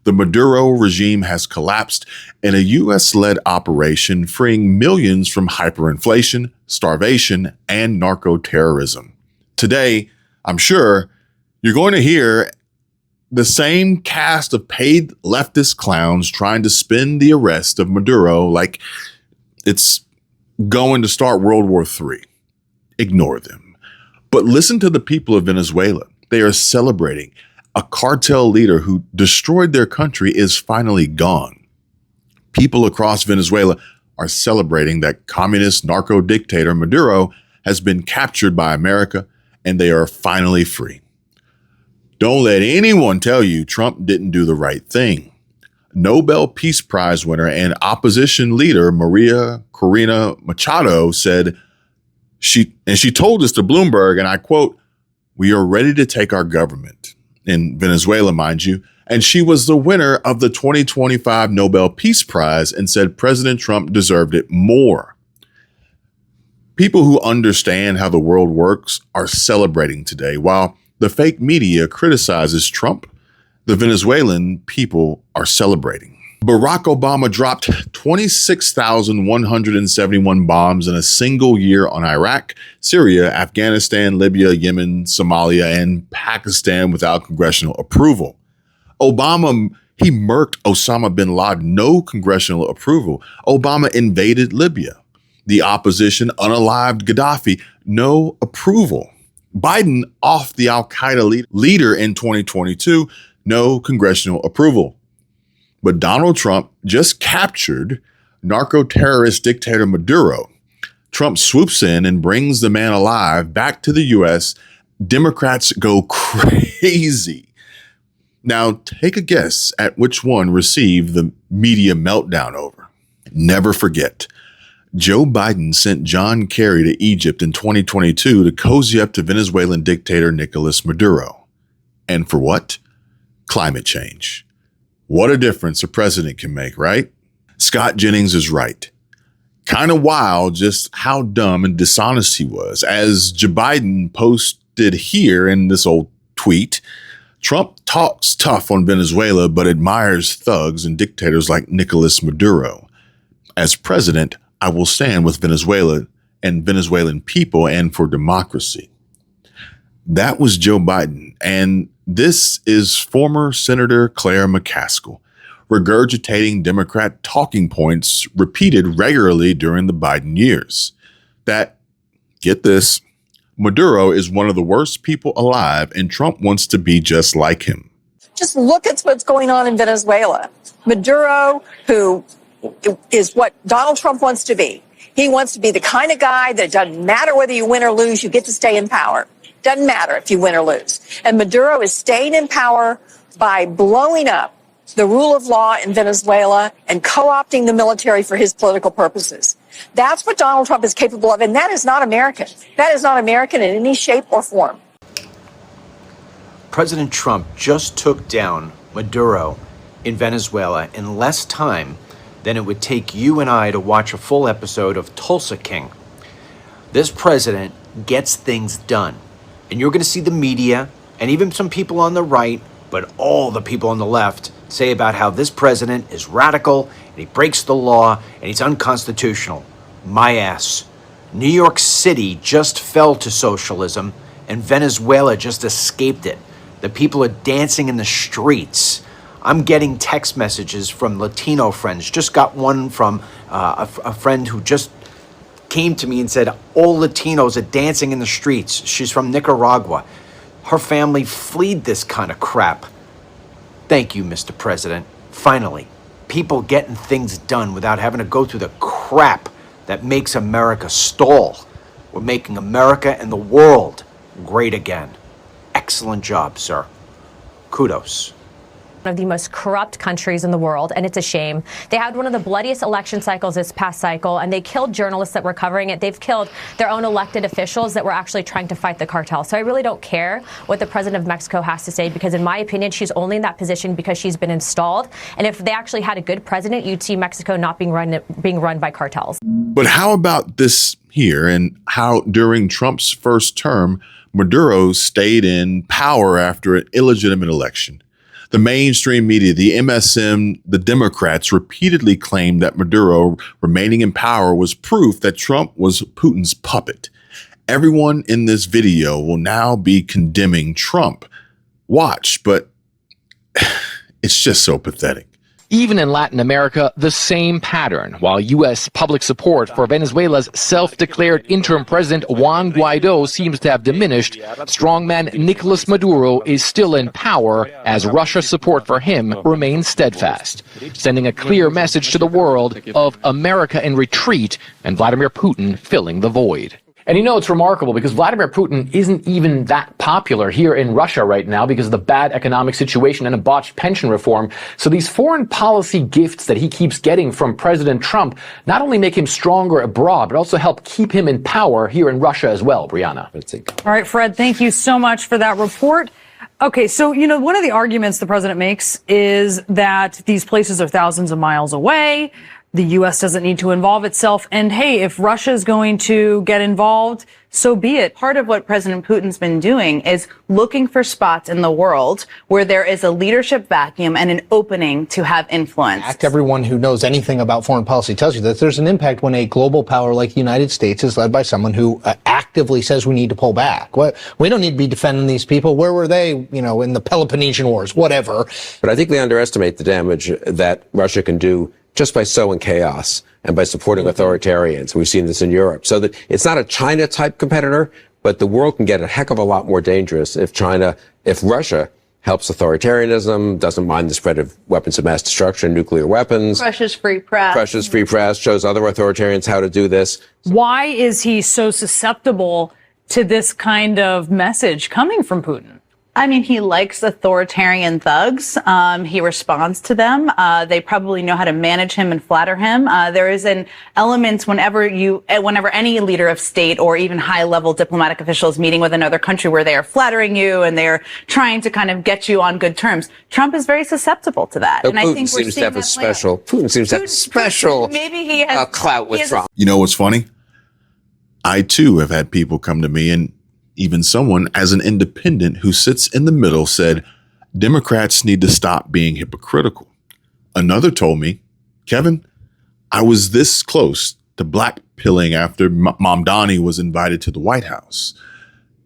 The Maduro regime has collapsed in a U.S.-led operation freeing millions from hyperinflation, starvation, and narco-terrorism. Today, I'm sure you're going to hear the same cast of paid leftist clowns trying to spin the arrest of Maduro like it's going to start World War III. Ignore them. But listen to the people of Venezuela. They are celebrating. A cartel leader who destroyed their country is finally gone. People across Venezuela are celebrating that communist narco dictator Maduro has been captured by America and they are finally free. Don't let anyone tell you Trump didn't do the right thing. Nobel Peace Prize winner and opposition leader Maria Corina Machado said, she told this to Bloomberg, and I quote, "We are ready to take our government," in Venezuela, mind you, and she was the winner of the 2025 Nobel Peace Prize and said President Trump deserved it more. People who understand how the world works are celebrating today. While the fake media criticizes Trump, the Venezuelan people are celebrating. Barack Obama dropped 26,171 bombs in a single year on Iraq, Syria, Afghanistan, Libya, Yemen, Somalia, and Pakistan without congressional approval. Obama, he murked Osama bin Laden, no congressional approval. Obama invaded Libya. The opposition unalived Gaddafi, no approval. Biden off the al-Qaeda leader in 2022, no congressional approval. But Donald Trump just captured narco-terrorist dictator Maduro. Trump swoops in and brings the man alive back to the U.S. Democrats go crazy. Now, take a guess at which one received the media meltdown over. Never forget, Joe Biden sent John Kerry to Egypt in 2022 to cozy up to Venezuelan dictator Nicolas Maduro. And for what? Climate change. What a difference a president can make, right? Scott Jennings is right. Kind of wild just how dumb and dishonest he was. As Joe Biden posted here in this old tweet, Trump talks tough on Venezuela, but admires thugs and dictators like Nicolas Maduro. As president, I will stand with Venezuela and Venezuelan people and for democracy. That was Joe Biden, and this is former Senator Claire McCaskill, regurgitating Democrat talking points repeated regularly during the Biden years. That, get this, Maduro is one of the worst people alive, and Trump wants to be just like him. Just look at what's going on in Venezuela. Maduro, who is what Donald Trump wants to be. He wants to be the kind of guy that doesn't matter whether you win or lose, you get to stay in power. Doesn't matter if you win or lose. And Maduro is staying in power by blowing up the rule of law in Venezuela and co-opting the military for his political purposes. That's what Donald Trump is capable of, and that is not American. That is not American in any shape or form. President Trump just took down Maduro in Venezuela in less time than it would take you and I to watch a full episode of Tulsa King. This president gets things done. And you're going to see the media and even some people on the right, but all the people on the left say about how this president is radical and he breaks the law and he's unconstitutional. My ass. New York City just fell to socialism and Venezuela just escaped it. The people are dancing in the streets. I'm getting text messages from Latino friends. Just got one from a friend who just came to me and said, all Latinos are dancing in the streets. She's from Nicaragua. Her family fled this kind of crap. Thank you, Mr. President. Finally, people getting things done without having to go through the crap that makes America stall. We're making America and the world great again. Excellent job, sir. Kudos. One of the most corrupt countries in the world, and it's a shame. They had one of the bloodiest election cycles this past cycle, and they killed journalists that were covering it. They've killed their own elected officials that were actually trying to fight the cartel. So I really don't care what the president of Mexico has to say, because in my opinion, she's only in that position because she's been installed. And if they actually had a good president, you'd see Mexico not being run by cartels. But how about this here, and how during Trump's first term, Maduro stayed in power after an illegitimate election? The mainstream media, the MSM, the Democrats repeatedly claimed that Maduro remaining in power was proof that Trump was Putin's puppet. Everyone in this video will now be condemning Trump. Watch, but it's just so pathetic. Even in Latin America, the same pattern. While U.S. public support for Venezuela's self-declared interim president Juan Guaido seems to have diminished, strongman Nicolas Maduro is still in power as Russia's support for him remains steadfast, sending a clear message to the world of America in retreat and Vladimir Putin filling the void. And you know, it's remarkable because Vladimir Putin isn't even that popular here in Russia right now because of the bad economic situation and a botched pension reform. So these foreign policy gifts that he keeps getting from President Trump not only make him stronger abroad, but also help keep him in power here in Russia as well, Brianna. All right, Fred, thank you so much for that report. Okay, so, you know, one of the arguments the president makes is that these places are thousands of miles away. The U.S. doesn't need to involve itself. And hey, if Russia is going to get involved, so be it. Part of what President Putin's been doing is looking for spots in the world where there is a leadership vacuum and an opening to have influence. Everyone who knows anything about foreign policy tells you that there's an impact when a global power like the United States is led by someone who actively says we need to pull back. We don't need to be defending these people. Where were they, you know, in the Peloponnesian Wars, whatever. But I think they underestimate the damage that Russia can do just by sowing chaos and by supporting authoritarians. We've seen this in Europe. So that it's not a China-type competitor, but the world can get a heck of a lot more dangerous if Russia helps authoritarianism, doesn't mind the spread of weapons of mass destruction, nuclear weapons. Russia's free press. Russia's free press shows other authoritarians how to do this. Why is he so susceptible to this kind of message coming from Putin? I mean, he likes authoritarian thugs. He responds to them. They probably know how to manage him and flatter him. There is an element whenever any leader of state or even high-level diplomatic officials meeting with another country where they are flattering you and they're trying to kind of get you on good terms. Trump is very susceptible to that. And I think Putin seems to have a special maybe he has clout with Trump. You know what's funny? I too have had people come to me, and even someone as an independent who sits in the middle said, Democrats need to stop being hypocritical. Another told me, Kevin, I was this close to blackpilling after Mamdani was invited to the White House.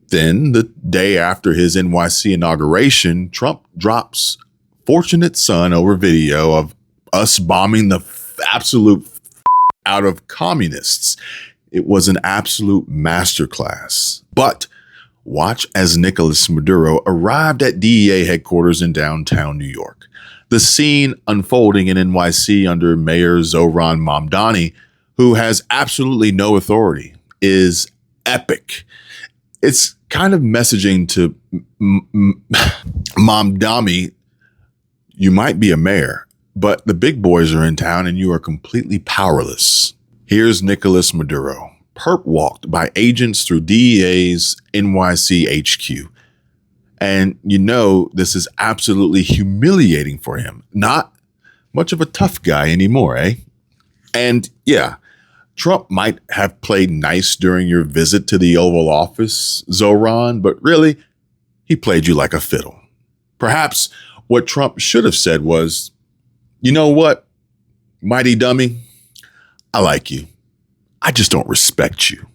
Then the day after his NYC inauguration, Trump drops fortunate son over video of us bombing the absolute out of communists. It was an absolute masterclass. But watch as Nicolas Maduro arrived at DEA headquarters in downtown New York. The scene unfolding in NYC under Mayor Zohran Mamdani, who has absolutely no authority, is epic. It's kind of messaging to Mamdani, you might be a mayor, but the big boys are in town and you are completely powerless. Here's Nicolas Maduro, perp walked by agents through DEA's NYC HQ. And you know, this is absolutely humiliating for him. Not much of a tough guy anymore, eh? And yeah, Trump might have played nice during your visit to the Oval Office, Zohran, but really, he played you like a fiddle. Perhaps what Trump should have said was, you know what, mighty dummy, I like you. I just don't respect you.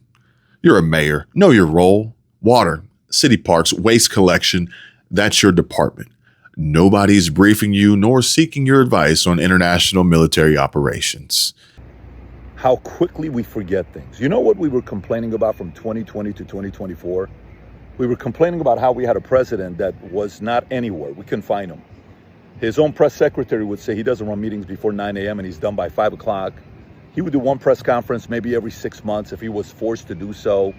You're a mayor. Know your role. Water, city parks, waste collection. That's your department. Nobody's briefing you nor seeking your advice on international military operations. How quickly we forget things. You know what we were complaining about from 2020 to 2024? We were complaining about how we had a president that was not anywhere. We couldn't find him. His own press secretary would say he doesn't run meetings before 9 a.m. and he's done by 5 o'clock. He would do one press conference maybe every 6 months if he was forced to do so.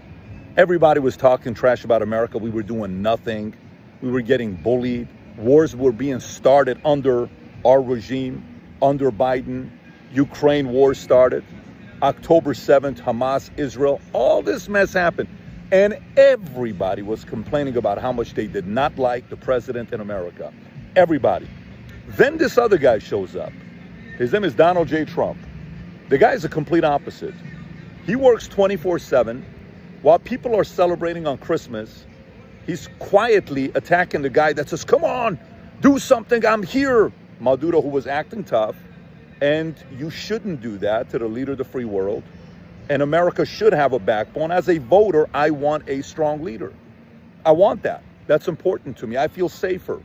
Everybody was talking trash about America. We were doing nothing. We were getting bullied. Wars were being started under our regime, under Biden. Ukraine war started. October 7th, Hamas, Israel, all this mess happened. And everybody was complaining about how much they did not like the president in America. Everybody. Then this other guy shows up. His name is Donald J. Trump. The guy is a complete opposite. He works 24/7. While people are celebrating on Christmas, he's quietly attacking the guy that says, come on, do something, I'm here. Maduro, who was acting tough. And you shouldn't do that to the leader of the free world. And America should have a backbone. As a voter, I want a strong leader. I want that. That's important to me. I feel safer.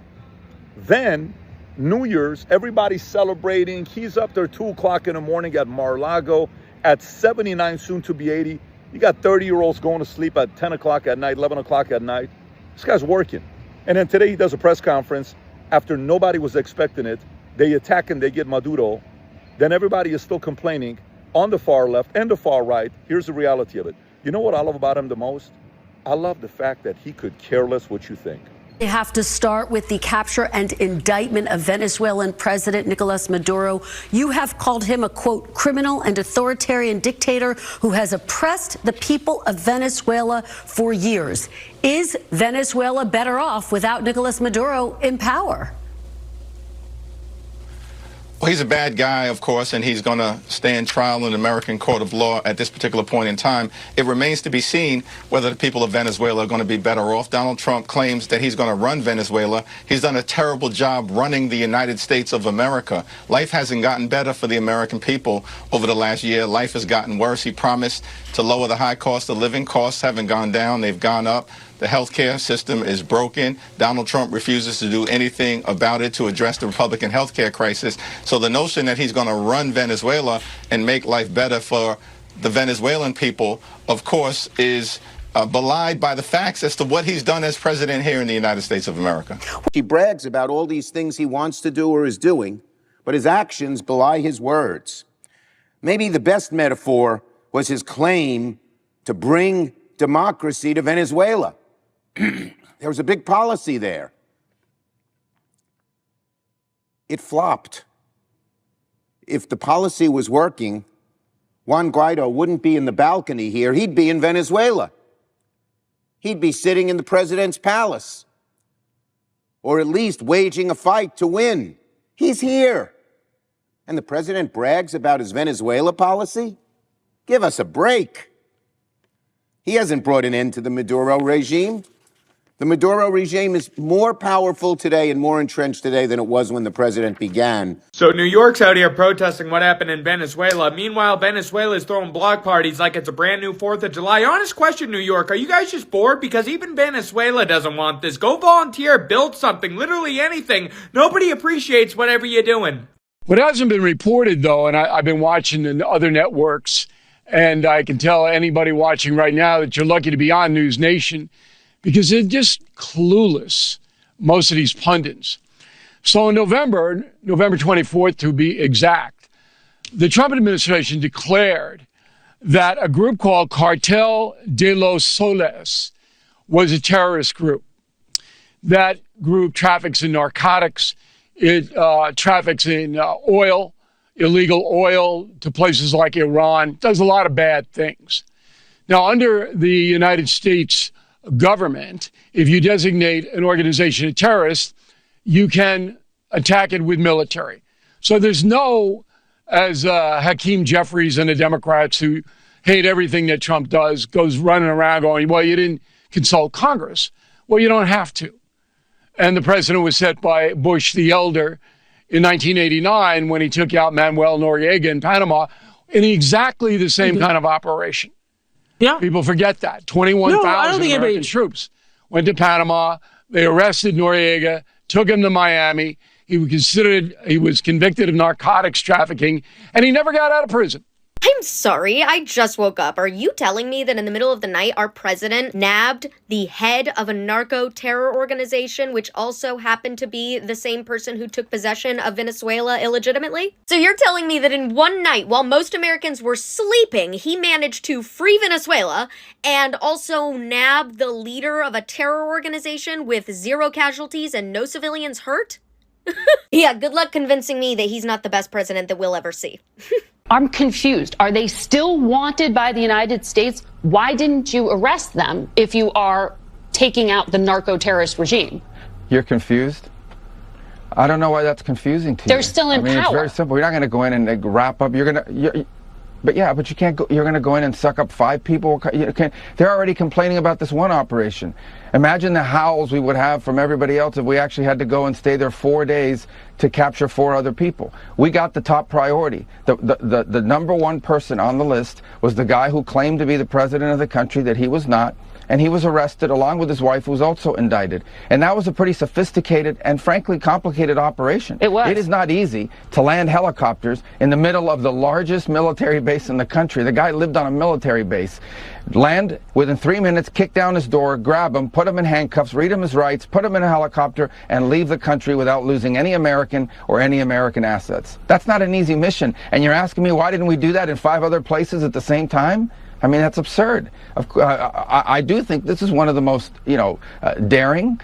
Then, New Year's, everybody's celebrating. He's up there 2 o'clock in the morning at Mar-a-Lago at 79, soon to be 80. You got 30-year-olds going to sleep at 10 o'clock at night, 11 o'clock at night. This guy's working. And then today he does a press conference after nobody was expecting it. They attack him, they get Maduro. Then everybody is still complaining on the far left and the far right. Here's the reality of it. You know what I love about him the most? I love the fact that he could care less what you think. They have to start with the capture and indictment of Venezuelan President Nicolas Maduro. You have called him a, quote, criminal and authoritarian dictator who has oppressed the people of Venezuela for years. Is Venezuela better off without Nicolas Maduro in power? Well, he's a bad guy, of course, and he's going to stand trial in an American court of law at this particular point in time. It remains to be seen whether the people of Venezuela are going to be better off. Donald Trump claims that he's going to run Venezuela. He's done a terrible job running the United States of America. Life hasn't gotten better for the American people over the last year. Life has gotten worse. He promised to lower the high cost of living. Costs haven't gone down. They've gone up. The healthcare system is broken. Donald Trump refuses to do anything about it to address the Republican healthcare crisis. So the notion that he's going to run Venezuela and make life better for the Venezuelan people, of course, is belied by the facts as to what he's done as president here in the United States of America. He brags about all these things he wants to do or is doing, but his actions belie his words. Maybe the best metaphor was his claim to bring democracy to Venezuela. There was a big policy there. It flopped. If the policy was working, Juan Guaido wouldn't be in the balcony here. He'd be in Venezuela. He'd be sitting in the president's palace, or at least waging a fight to win. He's here. And the president brags about his Venezuela policy? Give us a break. He hasn't brought an end to the Maduro regime. The Maduro regime is more powerful today and more entrenched today than it was when the president began. So New York's out here protesting what happened in Venezuela. Meanwhile, Venezuela is throwing block parties like it's a brand new 4th of July. Honest question, New York, are you guys just bored? Because even Venezuela doesn't want this. Go volunteer, build something, literally anything. Nobody appreciates whatever you're doing. What hasn't been reported, though, and I've been watching in other networks, and I can tell anybody watching right now that you're lucky to be on News Nation, because they're just clueless, most of these pundits. So in November 24th to be exact, the Trump administration declared that a group called Cartel de los Soles was a terrorist group. That group traffics in narcotics, it traffics in oil, illegal oil to places like Iran, does a lot of bad things. Now, under the United States government, if you designate an organization a terrorist, you can attack it with military. So there's no, as Hakeem Jeffries and the Democrats who hate everything that Trump does, goes running around going, well, you didn't consult Congress. Well, you don't have to. And the president was set by Bush the Elder in 1989 when he took out Manuel Noriega in Panama in exactly the same kind of operation. Yeah. People forget that. 21,000 American troops went to Panama. They arrested Noriega, took him to Miami. He was convicted of narcotics trafficking, and he never got out of prison. I'm sorry, I just woke up. Are you telling me that in the middle of the night, our president nabbed the head of a narco-terror organization, which also happened to be the same person who took possession of Venezuela illegitimately? So you're telling me that in one night, while most Americans were sleeping, he managed to free Venezuela and also nab the leader of a terror organization with 0 casualties and no civilians hurt? Yeah, good luck convincing me that he's not the best president that we'll ever see. I'm confused. Are they still wanted by the United States? Why didn't you arrest them if you are taking out the narco-terrorist regime? You're confused? I don't know why that's confusing to you. They're still in power. It's very simple. You're not going to go in and wrap up. But you can't go. You're going to go in and suck up 5 people. They're already complaining about this one operation. Imagine the howls we would have from everybody else if we actually had to go and stay there 4 days to capture 4 other people. We got the top priority. The number one person on the list was the guy who claimed to be the president of the country that he was not, and he was arrested along with his wife, who was also indicted. And that was a pretty sophisticated and frankly complicated operation. It was. It is not easy to land helicopters in the middle of the largest military base in the country. The guy lived on a military base. Land within 3 minutes, kick down his door, grab him, put him in handcuffs, read him his rights, put him in a helicopter, and leave the country without losing any American or any American assets. That's not an easy mission. And you're asking me, why didn't we do that in 5 other places at the same time? I mean, that's absurd. I do think this is one of the most, daring,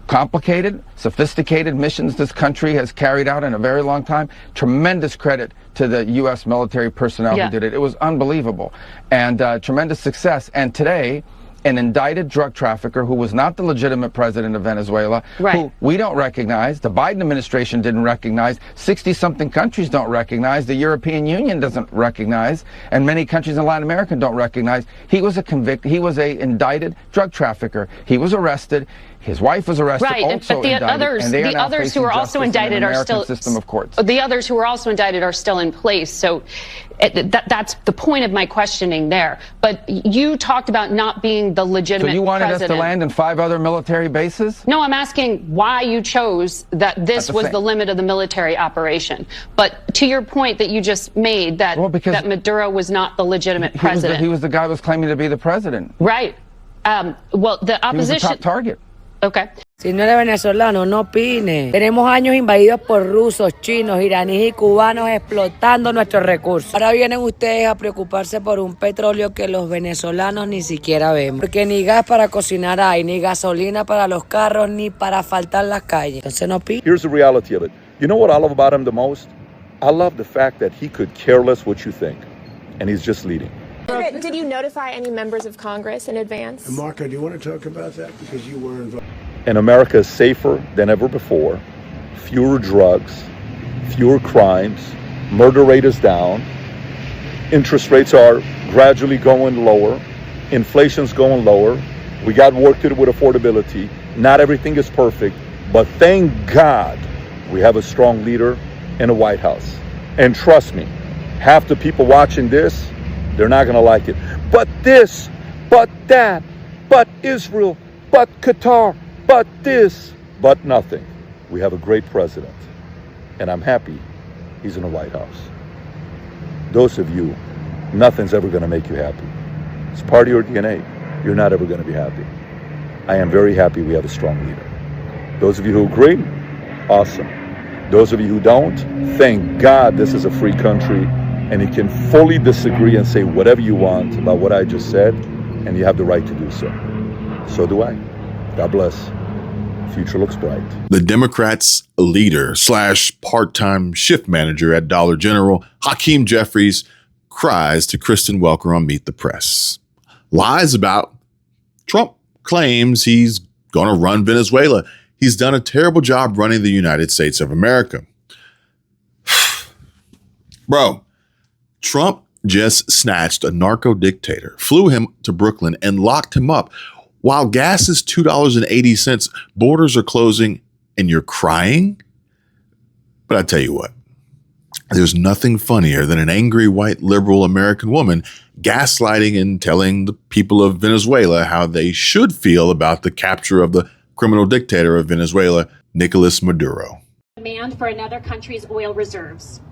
complicated, sophisticated missions this country has carried out in a very long time. Tremendous credit to the U.S. military personnel who did it. It was unbelievable, and tremendous success. And today, an indicted drug trafficker who was not the legitimate president of Venezuela, who we don't recognize, the Biden administration didn't recognize, 60-something countries don't recognize, the European Union doesn't recognize, and many countries in Latin America don't recognize. He was a indicted drug trafficker. He was arrested. His wife was arrested, also but the others who are also indicted are still system of courts. The others who are also indicted are still in place. So that's the point of my questioning there. But you talked about not being the legitimate president. So you wanted president. us to land in 5 other military bases? No, I'm asking why you chose that this was the limit of the military operation. But to your point that you just made, that Maduro was not the legitimate president. He was the guy who was claiming to be the president. Right. Well, the opposition. He was the top target. Okay. Si no eres venezolano, no opine. Tenemos años invadidos por rusos, chinos, iraníes y cubanos explotando nuestros recursos. Ahora vienen ustedes a preocuparse por un petróleo que los venezolanos ni siquiera vemos. Porque ni gas para cocinar hay, ni gasolina para los carros, ni para asfaltar las calles. Entonces no opine. Here's the reality of it. You know what I love about him the most? I love the fact that he could care less what you think, and he's just leading. Did you notify any members of Congress in advance? And Marco, do you want to talk about that? Because you were involved. And America is safer than ever before. Fewer drugs, fewer crimes, murder rate is down. Interest rates are gradually going lower. Inflation's going lower. We got work to do with affordability. Not everything is perfect, but thank God we have a strong leader in the White House. And trust me, half the people watching this, they're not going to like it. But this, but that, but Israel, but Qatar, but this, but nothing. We have a great president, and I'm happy he's in the White House. Those of you, nothing's ever going to make you happy. It's part of your DNA. You're not ever going to be happy. I am very happy we have a strong leader. Those of you who agree, awesome. Those of you who don't, thank God this is a free country, and you can fully disagree and say whatever you want about what I just said, and you have the right to do so. So do I. God bless. Future looks bright. The Democrats' leader / part-time shift manager at Dollar General, Hakeem Jeffries, cries to Kristen Welker on Meet the Press. Lies about Trump, claims he's going to run Venezuela. He's done a terrible job running the United States of America. Bro, Trump just snatched a narco dictator, flew him to Brooklyn, and locked him up. While gas is $2.80, borders are closing, and you're crying? But I tell you what, there's nothing funnier than an angry white liberal American woman gaslighting and telling the people of Venezuela how they should feel about the capture of the criminal dictator of Venezuela, Nicolas Maduro. Demand for another country's oil reserves.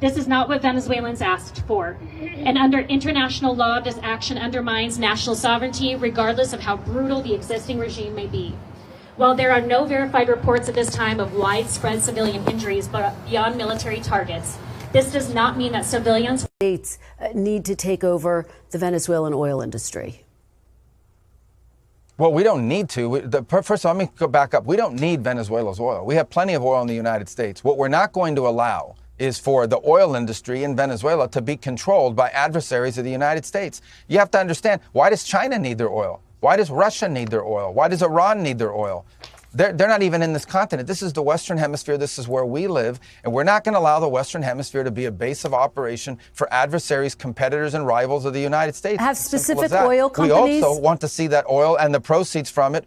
This is not what Venezuelans asked for. And under international law, this action undermines national sovereignty, regardless of how brutal the existing regime may be. While there are no verified reports at this time of widespread civilian injuries beyond military targets, this does not mean that civilians States need to take over the Venezuelan oil industry. Well, we don't need to. First of all, let me go back up. We don't need Venezuela's oil. We have plenty of oil in the United States. What we're not going to allow is for the oil industry in Venezuela to be controlled by adversaries of the United States. You have to understand, why does China need their oil? Why does Russia need their oil? Why does Iran need their oil? They're not even in this continent. This is the Western Hemisphere. This is where we live. And we're not going to allow the Western Hemisphere to be a base of operation for adversaries, competitors, and rivals of the United States. Have specific oil companies? We also want to see that oil and the proceeds from it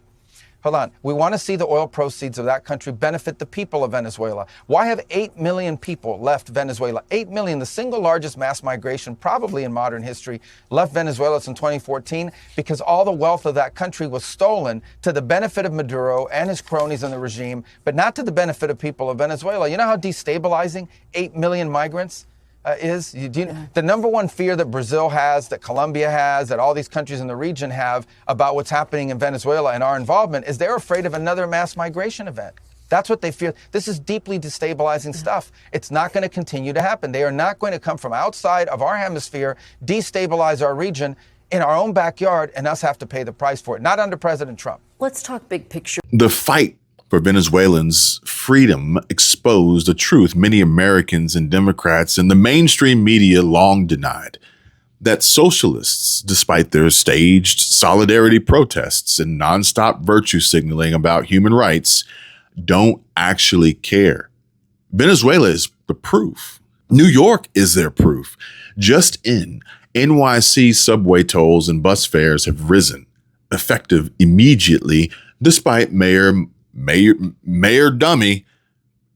Hold on. We want to see the oil proceeds of that country benefit the people of Venezuela. Why have 8 million people left Venezuela? 8 million, the single largest mass migration probably in modern history, left Venezuela since 2014 because all the wealth of that country was stolen to the benefit of Maduro and his cronies in the regime, but not to the benefit of people of Venezuela. You know how destabilizing 8 million migrants is? The number one fear that Brazil has, that Colombia has, that all these countries in the region have about what's happening in Venezuela and our involvement is they're afraid of another mass migration event. That's what they fear. This is deeply destabilizing stuff. It's not going to continue to happen. They are not going to come from outside of our hemisphere, destabilize our region in our own backyard, and us have to pay the price for it. Not under President Trump. Let's talk big picture. The fight for Venezuelans' freedom exposed a truth many Americans and Democrats and the mainstream media long denied, that socialists, despite their staged solidarity protests and nonstop virtue signaling about human rights, don't actually care. Venezuela is the proof. New York is their proof. Just in, NYC subway tolls and bus fares have risen, effective immediately, despite Mayor Dummy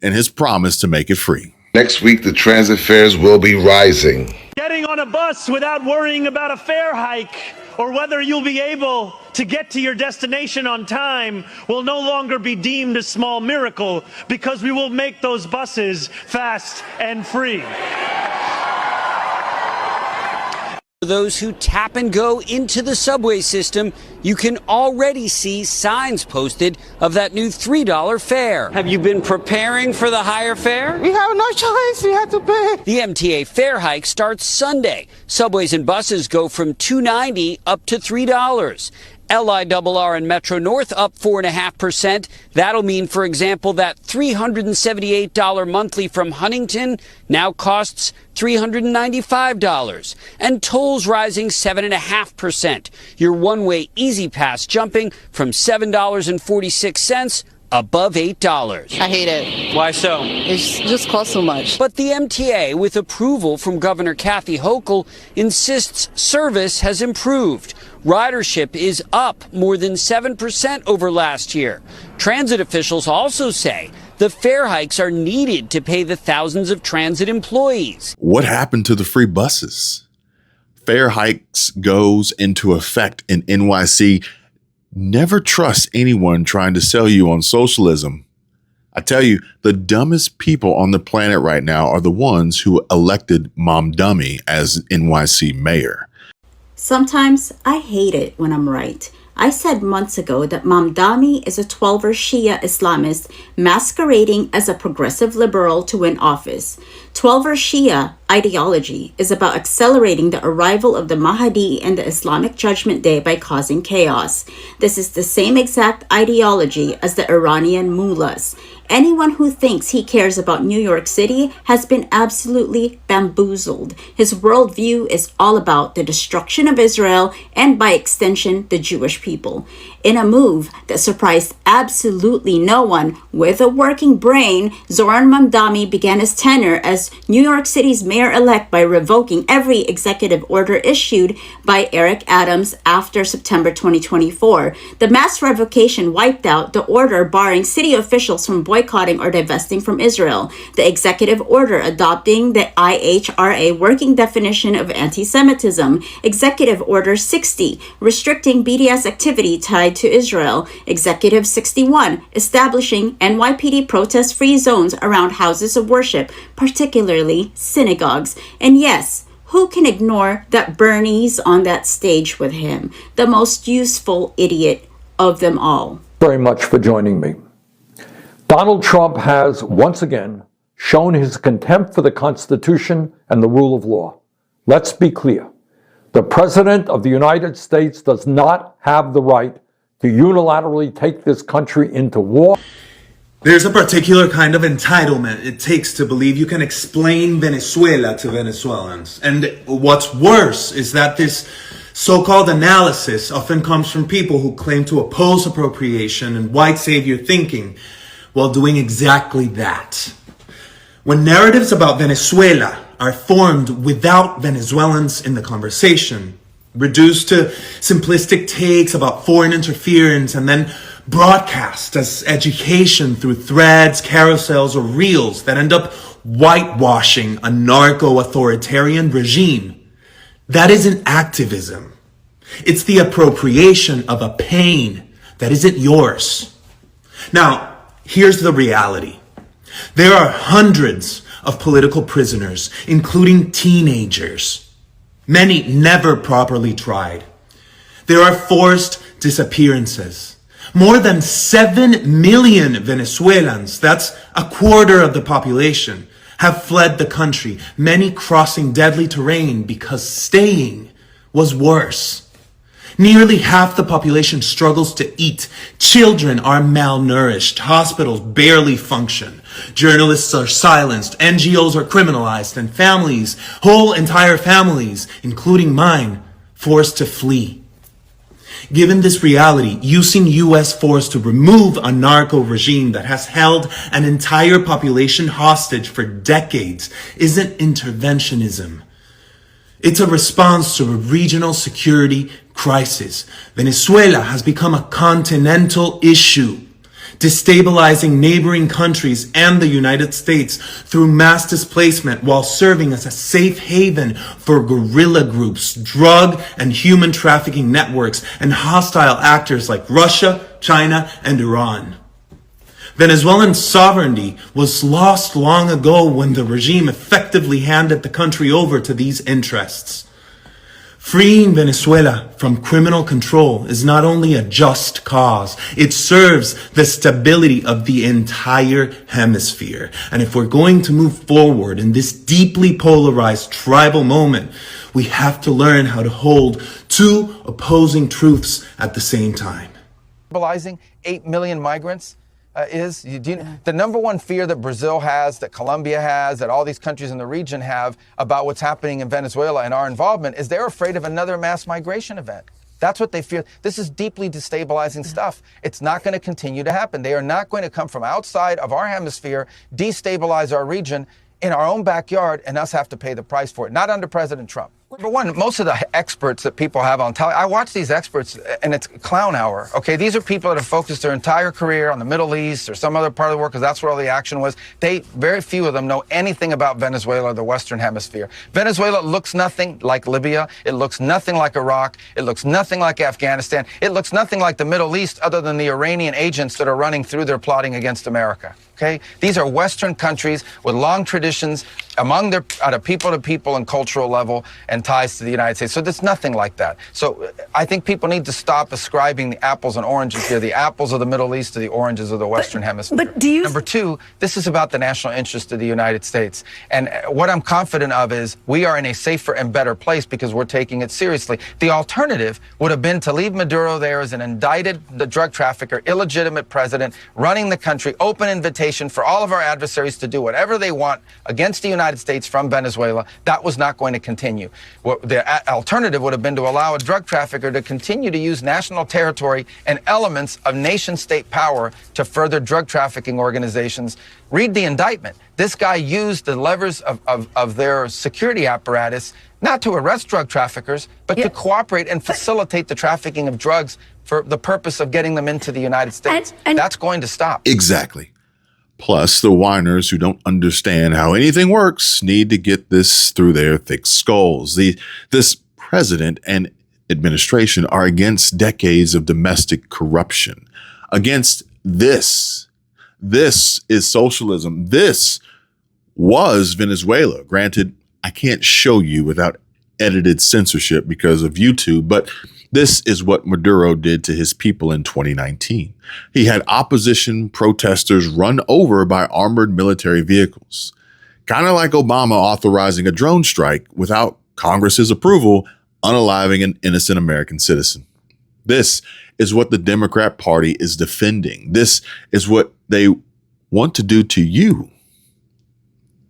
and his promise to make it free. Next week, the transit fares will be rising. Getting on a bus without worrying about a fare hike or whether you'll be able to get to your destination on time will no longer be deemed a small miracle because we will make those buses fast and free. For those who tap and go into the subway system, you can already see signs posted of that new $3 fare. Have you been preparing for the higher fare? We have no choice. We have to pay. The MTA fare hike starts Sunday. Subways and buses go from $2.90 up to $3. LIRR and Metro North up 4.5%. That'll mean, for example, that $378 monthly from Huntington now costs $395. And tolls rising 7.5%. Your one-way Easy Pass jumping from $7.46 above $8. I hate it. Why so? It just costs so much. But the MTA, with approval from Governor Kathy Hochul, insists service has improved. Ridership is up more than 7% over last year. Transit officials also say the fare hikes are needed to pay the thousands of transit employees. What happened to the free buses? Fare hikes goes into effect in NYC. Never trust anyone trying to sell you on socialism. I tell you, the dumbest people on the planet right now are the ones who elected Mom Dummy as NYC mayor. Sometimes I hate it when I'm right. I said months ago that Mamdani is a 12er Shia Islamist masquerading as a progressive liberal to win office. 12er Shia ideology is about accelerating the arrival of the Mahdi and the Islamic Judgment Day by causing chaos. This is the same exact ideology as the Iranian mullahs. Anyone who thinks he cares about New York City has been absolutely bamboozled. His worldview is all about the destruction of Israel and, by extension, the Jewish people. In a move that surprised absolutely no one with a working brain, Zoran Mamdani began his tenure as New York City's mayor-elect by revoking every executive order issued by Eric Adams after September 2024. The mass revocation wiped out the order barring city officials from boycotting or divesting from Israel, the executive order adopting the IHRA working definition of anti-Semitism, Executive Order 60, restricting BDS activity tied to Israel, Executive 61, establishing NYPD protest-free zones around houses of worship, particularly synagogues. And yes, who can ignore that Bernie's on that stage with him, the most useful idiot of them all? Very much for joining me. Donald Trump has once again shown his contempt for the Constitution and the rule of law. Let's be clear. The President of the United States does not have the right to unilaterally take this country into war. There's a particular kind of entitlement it takes to believe you can explain Venezuela to Venezuelans. And what's worse is that this so-called analysis often comes from people who claim to oppose appropriation and white savior thinking while doing exactly that. When narratives about Venezuela are formed without Venezuelans in the conversation, reduced to simplistic takes about foreign interference, and then broadcast as education through threads, carousels, or reels that end up whitewashing a narco-authoritarian regime. That isn't activism. It's the appropriation of a pain that isn't yours. Now, here's the reality. There are hundreds of political prisoners, including teenagers, many never properly tried. There are forced disappearances. More than 7 million Venezuelans, that's a quarter of the population, have fled the country, many crossing deadly terrain because staying was worse. Nearly half the population struggles to eat. Children are malnourished. Hospitals barely function. Journalists are silenced. NGOs are criminalized. And families, whole entire families, including mine, forced to flee. Given this reality, using U.S. force to remove a narco regime that has held an entire population hostage for decades isn't interventionism. It's a response to a regional security crisis. Venezuela has become a continental issue, destabilizing neighboring countries and the United States through mass displacement while serving as a safe haven for guerrilla groups, drug and human trafficking networks, and hostile actors like Russia, China, and Iran. Venezuelan sovereignty was lost long ago when the regime effectively handed the country over to these interests. Freeing Venezuela from criminal control is not only a just cause, it serves the stability of the entire hemisphere. And if we're going to move forward in this deeply polarized tribal moment, we have to learn how to hold two opposing truths at the same time. Mobilizing 8 million migrants the number one fear that Brazil has, that Colombia has, that all these countries in the region have about what's happening in Venezuela and our involvement is they're afraid of another mass migration event. That's what they fear. This is deeply destabilizing stuff. It's not going to continue to happen. They are not going to come from outside of our hemisphere, destabilize our region in our own backyard, and us have to pay the price for it. Not under President Trump. Number one, most of the experts that people have on television, I watch these experts and it's clown hour. Okay, these are people that have focused their entire career on the Middle East or some other part of the world because that's where all the action was. Very few of them know anything about Venezuela or the Western Hemisphere. Venezuela looks nothing like Libya. It looks nothing like Iraq. It looks nothing like Afghanistan. It looks nothing like the Middle East other than the Iranian agents that are running through there plotting against America. Okay, these are Western countries with long traditions among their at a people-to-people and cultural level and ties to the United States. So there's nothing like that. So I think people need to stop ascribing the apples and oranges here, the apples of the Middle East to the oranges of the Western Hemisphere. But do you... Number two, this is about the national interest of the United States. And what I'm confident of is we are in a safer and better place because we're taking it seriously. The alternative would have been to leave Maduro there as an indicted drug trafficker, illegitimate president, running the country, open invitation for all of our adversaries to do whatever they want against the United States from Venezuela. That was not going to continue. The alternative would have been to allow a drug trafficker to continue to use national territory and elements of nation-state power to further drug trafficking organizations. Read the indictment. This guy used the levers of their security apparatus not to arrest drug traffickers, but to cooperate and facilitate the trafficking of drugs for the purpose of getting them into the United States. And that's going to stop. Exactly. Plus, the whiners who don't understand how anything works need to get this through their thick skulls. This president and administration are against decades of domestic corruption. Against this. This is socialism. This was Venezuela. Granted, I can't show you without edited censorship because of YouTube, but this is what Maduro did to his people in 2019. He had opposition protesters run over by armored military vehicles. Kind of like Obama authorizing a drone strike without Congress's approval, unaliving an innocent American citizen. This is what the Democrat Party is defending. This is what they want to do to you.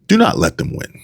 Do not let them win.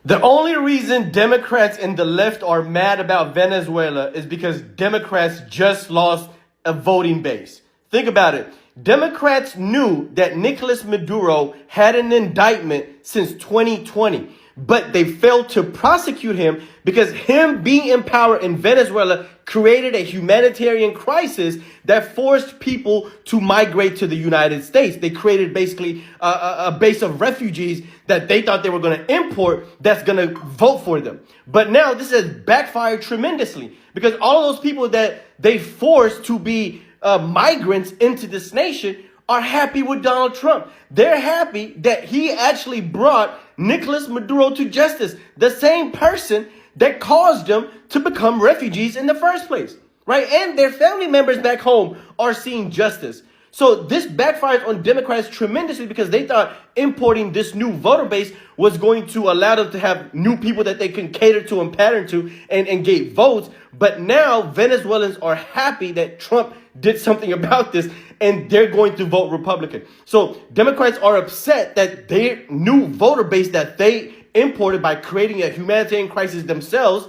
The only reason Democrats and the left are mad about Venezuela is because Democrats just lost a voting base. Think about it. Democrats knew that Nicolas Maduro had an indictment since 2020, but they failed to prosecute him because him being in power in Venezuela created a humanitarian crisis that forced people to migrate to the United States. They created basically a base of refugees that they thought they were going to import that's going to vote for them. But now this has backfired tremendously because all of those people that they forced to be migrants into this nation are happy with Donald Trump. They're happy that he actually brought Nicolas Maduro to justice, the same person that caused them to become refugees in the first place, right? And their family members back home are seeing justice. So this backfired on Democrats tremendously because they thought importing this new voter base was going to allow them to have new people that they can cater to and pattern to and get votes. But now Venezuelans are happy that Trump did something about this and they're going to vote Republican. So Democrats are upset that their new voter base that they imported by creating a humanitarian crisis themselves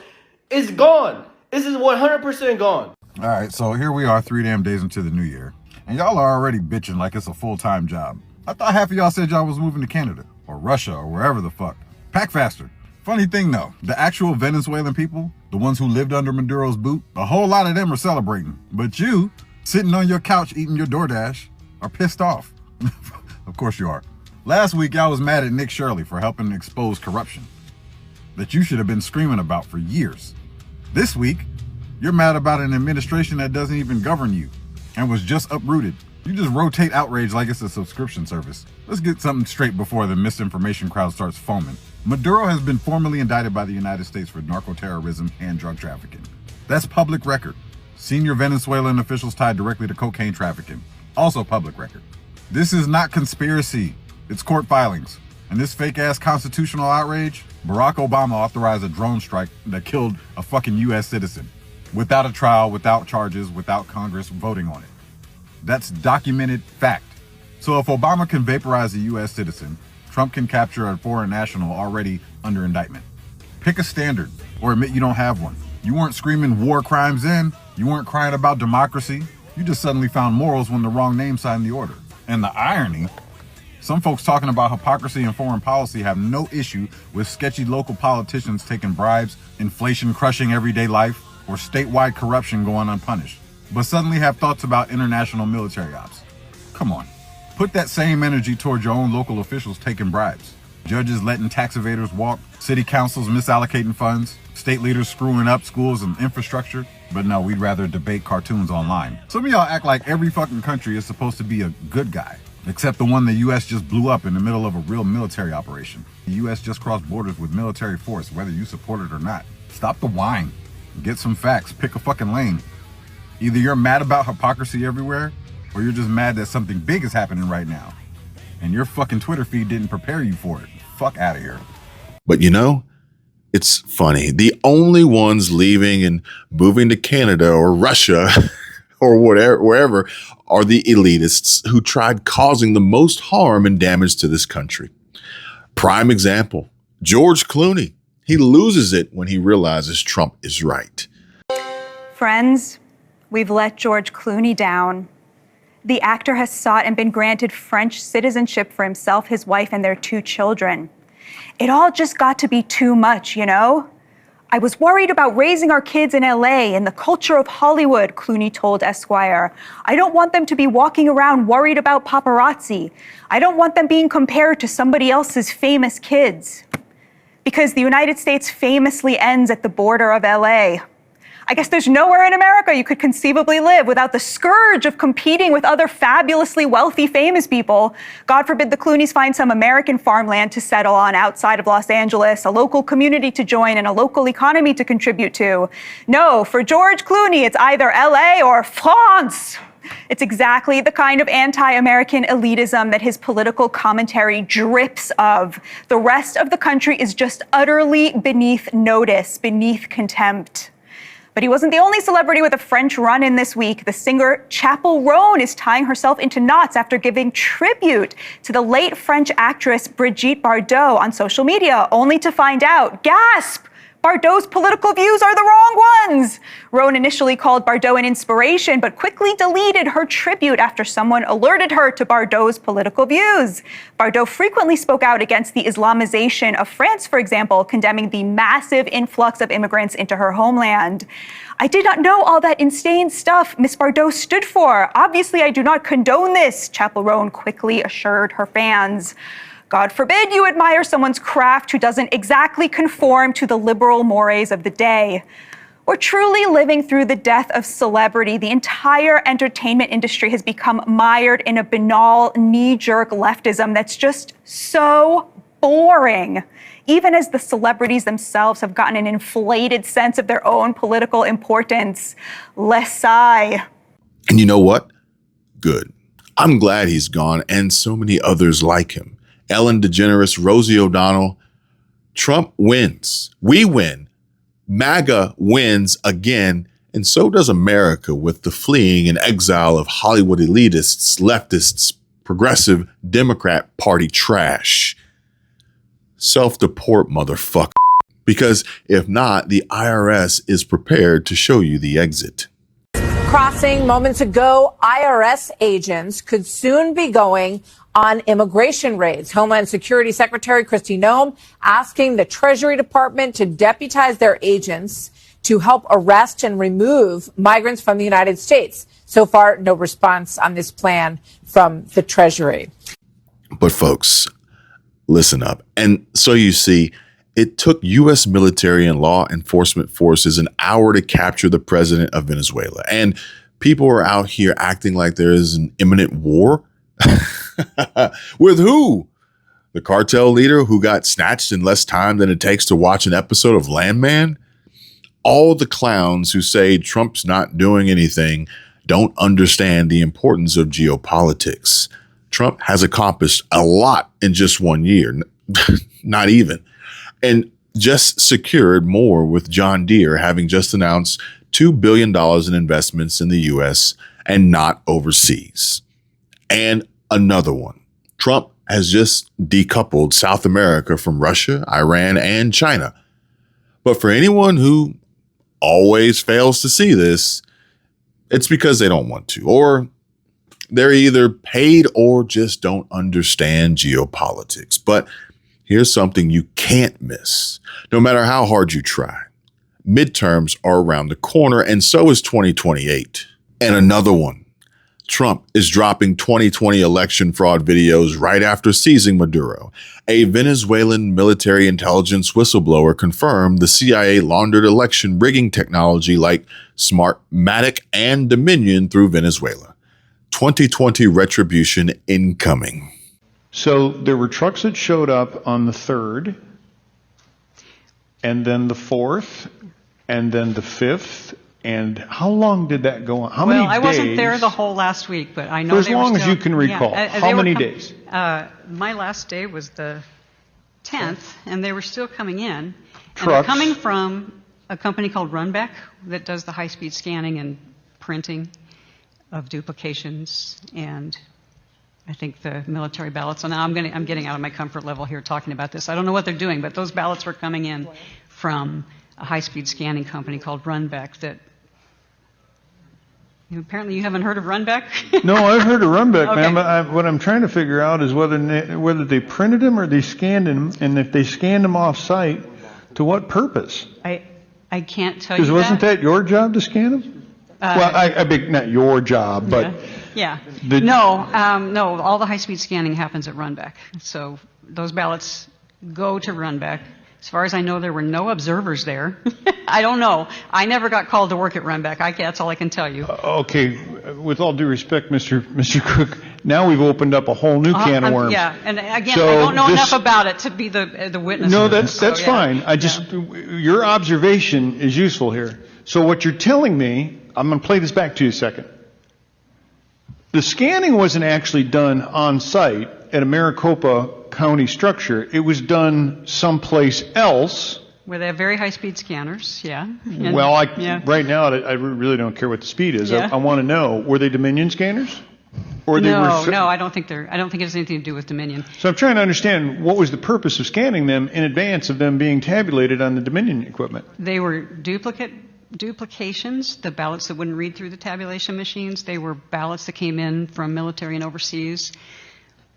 is gone. This is 100% gone. All right, so here we are 3 damn days into the new year. And y'all are already bitching like it's a full-time job. I thought half of y'all said y'all was moving to Canada or Russia or wherever the fuck. Pack faster. Funny thing though, the actual Venezuelan people, the ones who lived under Maduro's boot, a whole lot of them are celebrating. But you, sitting on your couch eating your DoorDash, are pissed off. Of course you are. Last week y'all was mad at Nick Shirley for helping expose corruption that you should have been screaming about for years. This week, you're mad about an administration that doesn't even govern you and was just uprooted. You just rotate outrage like it's a subscription service. Let's get something straight before the misinformation crowd starts foaming. Maduro has been formally indicted by the United States for narco-terrorism and drug trafficking. That's public record. Senior Venezuelan officials tied directly to cocaine trafficking. Also public record. This is not conspiracy. It's court filings. And this fake-ass constitutional outrage, Barack Obama authorized a drone strike that killed a fucking U.S. citizen. Without a trial, without charges, without Congress voting on it. That's documented fact. So if Obama can vaporize a U.S. citizen, Trump can capture a foreign national already under indictment. Pick a standard or admit you don't have one. You weren't screaming war crimes then. You weren't crying about democracy. You just suddenly found morals when the wrong name signed the order. And the irony, some folks talking about hypocrisy in foreign policy have no issue with sketchy local politicians taking bribes, inflation crushing everyday life, or statewide corruption going unpunished, but suddenly have thoughts about international military ops. Come on, put that same energy towards your own local officials taking bribes, judges letting tax evaders walk, city councils misallocating funds, state leaders screwing up schools and infrastructure. But no, we'd rather debate cartoons online. Some of y'all act like every fucking country is supposed to be a good guy, except the one the US just blew up in the middle of a real military operation. The US just crossed borders with military force, whether you support it or not. Stop the whine. Get some facts. Pick a fucking lane. Either you're mad about hypocrisy everywhere, or you're just mad that something big is happening right now, and your fucking Twitter feed didn't prepare you for it. Fuck out of here. But you know, it's funny. The only ones leaving and moving to Canada or Russia or whatever, wherever, are the elitists who tried causing the most harm and damage to this country. Prime example, George Clooney. He loses it when he realizes Trump is right. Friends, we've let George Clooney down. The actor has sought and been granted French citizenship for himself, his wife, and their 2 children. It all just got to be too much, you know? I was worried about raising our kids in LA and the culture of Hollywood, Clooney told Esquire. I don't want them to be walking around worried about paparazzi. I don't want them being compared to somebody else's famous kids. Because the United States famously ends at the border of LA. I guess there's nowhere in America you could conceivably live without the scourge of competing with other fabulously wealthy, famous people. God forbid the Clooneys find some American farmland to settle on outside of Los Angeles, a local community to join, and a local economy to contribute to. No, for George Clooney, it's either LA or France. It's exactly the kind of anti-American elitism that his political commentary drips of. The rest of the country is just utterly beneath notice, beneath contempt. But he wasn't the only celebrity with a French run-in this week. The singer Chappell Roan is tying herself into knots after giving tribute to the late French actress Brigitte Bardot on social media, only to find out, gasp, Bardot's political views are the wrong ones. Roan initially called Bardot an inspiration, but quickly deleted her tribute after someone alerted her to Bardot's political views. Bardot frequently spoke out against the Islamization of France, for example, condemning the massive influx of immigrants into her homeland. I did not know all that insane stuff Miss Bardot stood for. Obviously, I do not condone this, Chapel Roan quickly assured her fans. God forbid you admire someone's craft who doesn't exactly conform to the liberal mores of the day. We're truly living through the death of celebrity. The entire entertainment industry has become mired in a banal, knee-jerk leftism that's just so boring. Even as the celebrities themselves have gotten an inflated sense of their own political importance. Less sigh. And you know what? Good. I'm glad he's gone, and so many others like him. Ellen DeGeneres, Rosie O'Donnell. Trump wins. We win. MAGA wins again, and so does America with the fleeing and exile of Hollywood elitists, leftists, progressive Democrat Party trash. Self-deport, motherfucker. Because if not, the IRS is prepared to show you the exit. Crossing moments ago, IRS agents could soon be going on immigration raids. Homeland Security Secretary Kristi Noem asking the Treasury Department to deputize their agents to help arrest and remove migrants from the United States. So far, no response on this plan from the Treasury. But folks, listen up. And so you see, it took U.S. military and law enforcement forces an hour to capture the president of Venezuela. And people are out here acting like there is an imminent war. With who? The cartel leader who got snatched in less time than it takes to watch an episode of Landman? All the clowns who say Trump's not doing anything don't understand the importance of geopolitics. Trump has accomplished a lot in just 1 year. Not even. And just secured more with John Deere having just announced $2 billion in investments in the U.S. and not overseas. And another one. Trump has just decoupled South America from Russia, Iran, and China. But for anyone who always fails to see this, it's because they don't want to, or they're either paid or just don't understand geopolitics. But here's something you can't miss, no matter how hard you try. Midterms are around the corner, and so is 2028. And another one. Trump is dropping 2020 election fraud videos right after seizing Maduro. A Venezuelan military intelligence whistleblower confirmed the CIA laundered election rigging technology like Smartmatic and Dominion through Venezuela. 2020 retribution incoming. So there were trucks that showed up on the 3rd, and then the 4th, and then the 5th. And how long did that go on? How many days? Well, I wasn't there the whole last week, but I know for as they were long still, as you can recall. Yeah, how many days? My last day was the 10th, and they were still coming in. Trucks. And they're coming from a company called Runback that does the high-speed scanning and printing of duplications, and I think the military ballots. So now I'm getting out of my comfort level here talking about this. I don't know what they're doing, but those ballots were coming in from a high-speed scanning company called Runback that. Apparently you haven't heard of Runback? No, I've heard of Runback, Okay. ma'am. But what I'm trying to figure out is whether they printed them or they scanned them, and if they scanned them off-site, to what purpose? I can't tell you Because wasn't that your job to scan them? Well, I beg, not your job, but Yeah. No, all the high-speed scanning happens at Runback. So those ballots go to Runback. As far as I know, there were no observers there. I don't know. I never got called to work at Runback. That's all I can tell you. Okay, with all due respect, Mr. Cook, now we've opened up a whole new can of worms. Yeah, and again, So I don't know this- enough about it to be the witness. No, of that's this, so, yeah. fine. Your observation is useful here. So what you're telling me, I'm going to play this back to you a second. The scanning wasn't actually done on site at a Maricopa County structure. It was done someplace else. Where they have very high-speed scanners, yeah. And- Well, yeah. right now, I really don't care what the speed is. Yeah. I want to know, were they Dominion scanners? Or they No, were no, I don't think it has anything to do with Dominion. So I'm trying to understand what was the purpose of scanning them in advance of them being tabulated on the Dominion equipment. They were duplications, the ballots that wouldn't read through the tabulation machines. They were ballots that came in from military and overseas.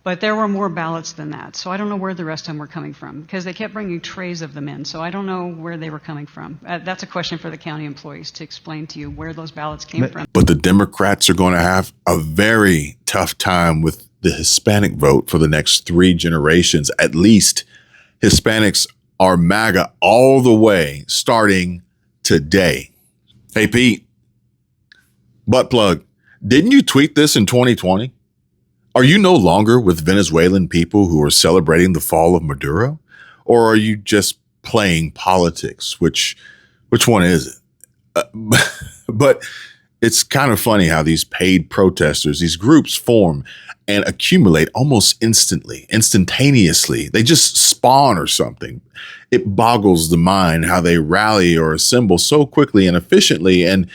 But there were more ballots than that. So I don't know where the rest of them were coming from, because they kept bringing trays of them in. So I don't know where they were coming from. That's a question for the county employees to explain to you where those ballots came from. But the Democrats are going to have a very tough time with the Hispanic vote for the next 3 generations. At least Hispanics are MAGA all the way starting today. Hey, Pete, butt plug, didn't you tweet this in 2020? Are you no longer with Venezuelan people who are celebrating the fall of Maduro? Or are you just playing politics? Which one is it? But it's kind of funny how these paid protesters, these groups form and accumulate almost instantaneously. They just spawn or something. It boggles the mind how they rally or assemble so quickly and efficiently. And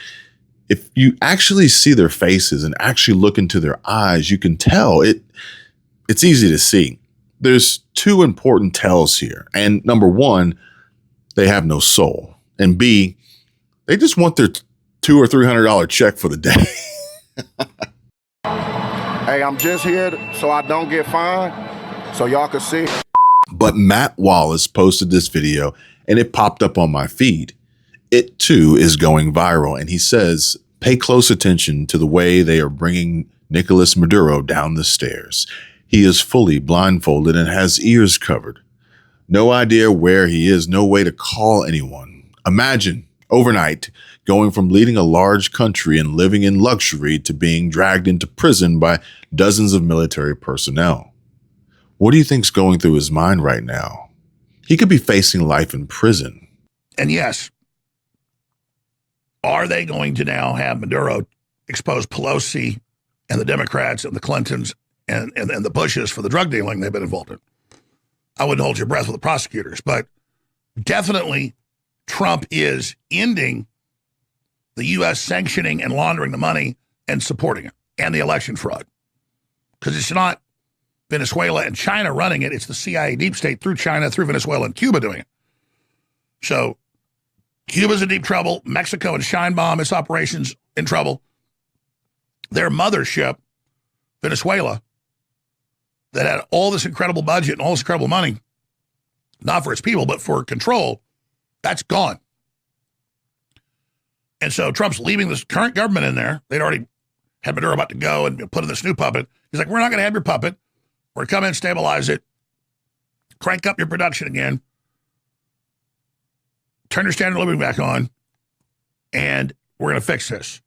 if you actually see their faces and actually look into their eyes, you can tell it's easy to see. There's 2 important tells here. And number 1, they have no soul. And B, they just want their $200 or $300 check for the day. Hey, I'm just here so I don't get fined, so y'all can see. But Matt Wallace posted this video and it popped up on my feed. It too is going viral, and he says, pay close attention to the way they are bringing Nicolas Maduro down the stairs. He is fully blindfolded and has ears covered. No idea where he is, no way to call anyone. Imagine, overnight, going from leading a large country and living in luxury to being dragged into prison by dozens of military personnel. What do you think's going through his mind right now? He could be facing life in prison. And yes, are they going to now have Maduro expose Pelosi and the Democrats and the Clintons and the Bushes for the drug dealing they've been involved in? I wouldn't hold your breath with the prosecutors, but definitely Trump is ending the U.S. sanctioning and laundering the money and supporting it, and the election fraud. Because it's not Venezuela and China running it, it's the CIA deep state through China, through Venezuela and Cuba doing it. So Cuba's in deep trouble. Mexico and Scheinbaum, its operations in trouble. Their mothership, Venezuela, that had all this incredible budget and all this incredible money, not for its people, but for control, that's gone. And so Trump's leaving this current government in there. They'd already had Maduro about to go and put in this new puppet. He's like, we're not going to have your puppet. We're going to come in, stabilize it, crank up your production again, turn your standard of living back on, and we're going to fix this.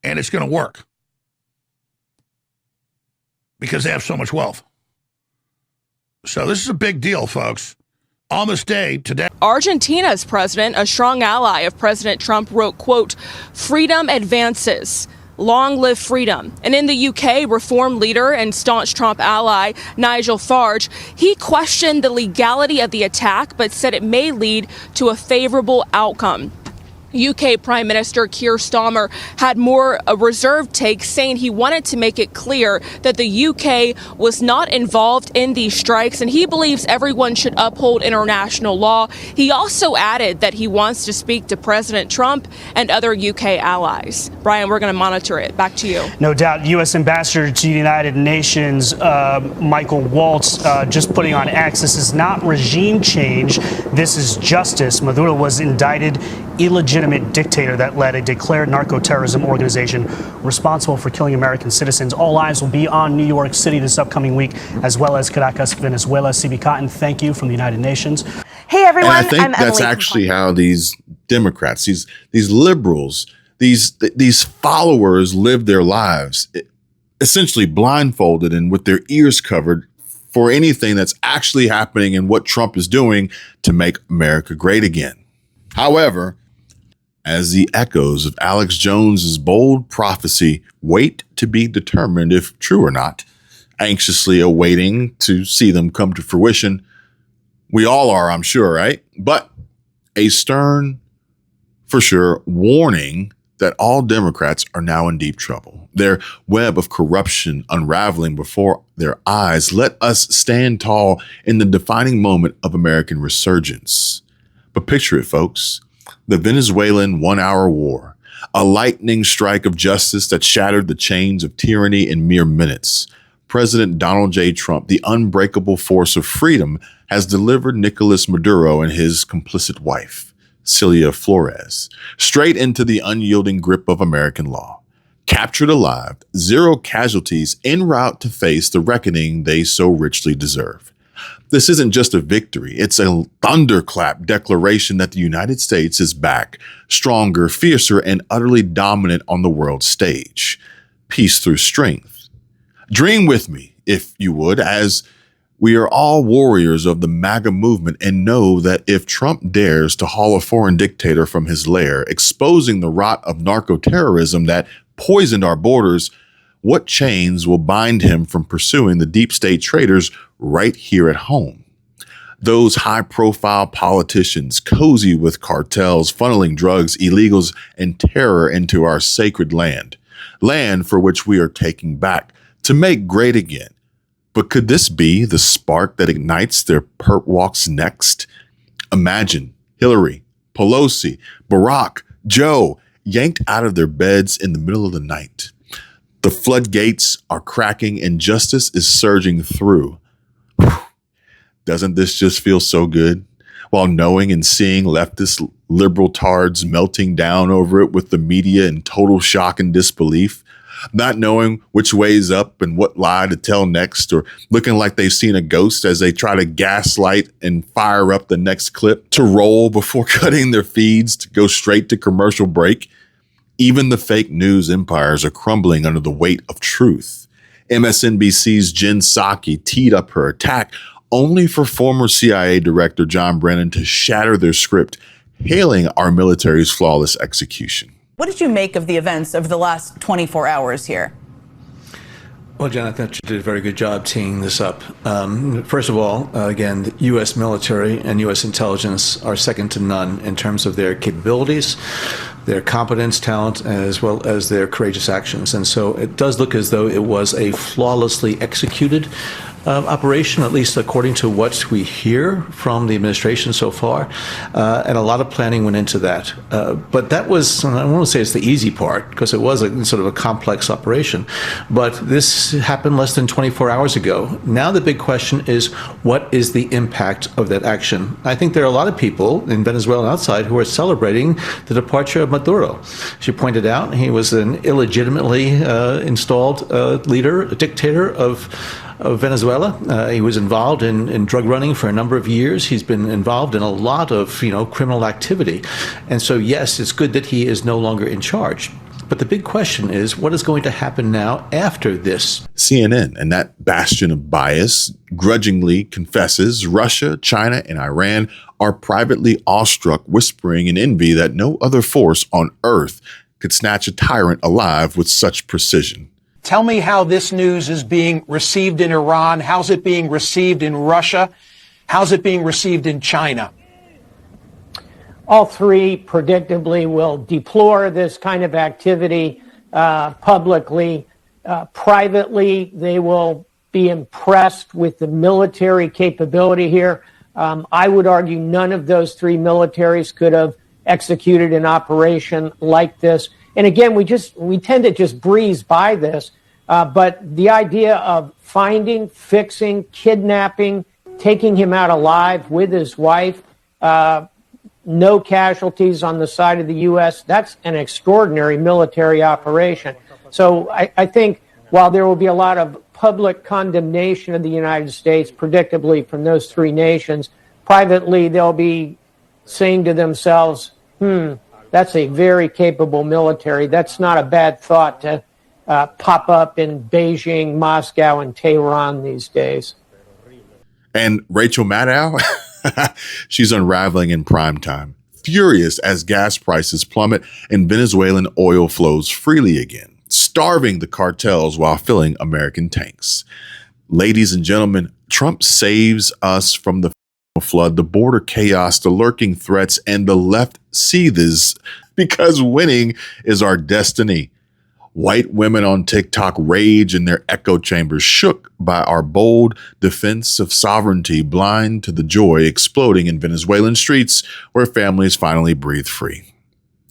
And it's going to work because they have so much wealth. So this is a big deal, folks. On this day today, Argentina's president, a strong ally of President Trump, wrote, quote, freedom advances. Long live freedom. And in the UK, Reform leader and staunch Trump ally Nigel Farage, he questioned the legality of the attack, but said it may lead to a favorable outcome. UK Prime Minister Keir Starmer had more a reserved take, saying he wanted to make it clear that the UK was not involved in these strikes, and he believes everyone should uphold international law. He also added that he wants to speak to President Trump and other UK allies. Brian, we're going to monitor it. Back to you. No doubt. U.S. Ambassador to the United Nations, Michael Waltz, just putting on X, this is not regime change. This is justice. Maduro was indicted illegitimate dictator that led a declared narco-terrorism organization responsible for killing American citizens. All eyes will be on New York City this upcoming week, as well as Caracas, Venezuela. CB Cotton, thank you from the United Nations. Hey, everyone. And I think that's actually how these Democrats, these liberals, these followers live their lives, essentially blindfolded and with their ears covered for anything that's actually happening and what Trump is doing to make America great again. However, as the echoes of Alex Jones's bold prophecy wait to be determined if true or not, anxiously awaiting to see them come to fruition, we all are, I'm sure, right? But a stern, for sure, warning that all Democrats are now in deep trouble. their web of corruption unraveling before their eyes, let us stand tall in the defining moment of American resurgence. But picture it, folks. The Venezuelan 1-hour war, a lightning strike of justice that shattered the chains of tyranny in mere minutes. President Donald J. Trump, the unbreakable force of freedom, has delivered Nicolas Maduro and his complicit wife, Celia Flores, straight into the unyielding grip of American law. Captured alive, 0 casualties en route to face the reckoning they so richly deserve. This isn't just a victory, it's a thunderclap declaration that the United States is back, stronger, fiercer, and utterly dominant on the world stage. Peace through strength. Dream with me, if you would, as we are all warriors of the MAGA movement, and know that if Trump dares to haul a foreign dictator from his lair, exposing the rot of narco-terrorism that poisoned our borders, what chains will bind him from pursuing the deep state traitors right here at home? Those high-profile politicians cozy with cartels, funneling drugs, illegals, and terror into our sacred land for which we are taking back to make great again. But could this be the spark that ignites their perp walks next? Imagine Hillary, Pelosi, Barack, Joe yanked out of their beds in the middle of the night. The floodgates are cracking and justice is surging through. Doesn't this just feel so good? While knowing and seeing leftist liberal tards melting down over it with the media in total shock and disbelief, not knowing which way's up and what lie to tell next, or looking like they've seen a ghost as they try to gaslight and fire up the next clip to roll before cutting their feeds to go straight to commercial break. Even the fake news empires are crumbling under the weight of truth. MSNBC's Jen Psaki teed up her attack only for former CIA Director John Brennan to shatter their script, hailing our military's flawless execution. What did you make of the events of the last 24 hours here? Well, Jen, I thought you did a very good job teeing this up. First of all, again, the U.S. military and U.S. intelligence are second to none in terms of their capabilities, their competence, talent, as well as their courageous actions. And so it does look as though it was a flawlessly executed operation, at least according to what we hear from the administration so far. And a lot of planning went into that. But that was, I don't want to say it's the easy part, because it was a sort of a complex operation. But this happened less than 24 hours ago. Now the big question is, what is the impact of that action? I think there are a lot of people in Venezuela and outside who are celebrating the departure of Maduro. As you pointed out, he was an illegitimately installed leader, a dictator of Venezuela. He was involved in drug running for a number of years. He's been involved in a lot of, criminal activity. And so, yes, it's good that he is no longer in charge. But the big question is, what is going to happen now after this? CNN and that bastion of bias grudgingly confesses Russia, China, and Iran are privately awestruck, whispering in envy that no other force on earth could snatch a tyrant alive with such precision. Tell me how this news is being received in Iran. How's it being received in Russia? How's it being received in China? All three, predictably, will deplore this kind of activity publicly. Privately, they will be impressed with the military capability here. I would argue none of those three militaries could have executed an operation like this. And again, we tend to just breeze by this, but the idea of finding, fixing, kidnapping, taking him out alive with his wife, no casualties on the side of the U.S., that's an extraordinary military operation. So I think while there will be a lot of public condemnation of the United States, predictably from those three nations, privately they'll be saying to themselves, that's a very capable military. That's not a bad thought to pop up in Beijing, Moscow, and Tehran these days. And Rachel Maddow, she's unraveling in prime time, furious as gas prices plummet and Venezuelan oil flows freely again, starving the cartels while filling American tanks. Ladies and gentlemen, Trump saves us from the flood, the border chaos, the lurking threats, and the left seethes because winning is our destiny. White women on TikTok rage in their echo chambers, shook by our bold defense of sovereignty, blind to the joy exploding in Venezuelan streets where families finally breathe free.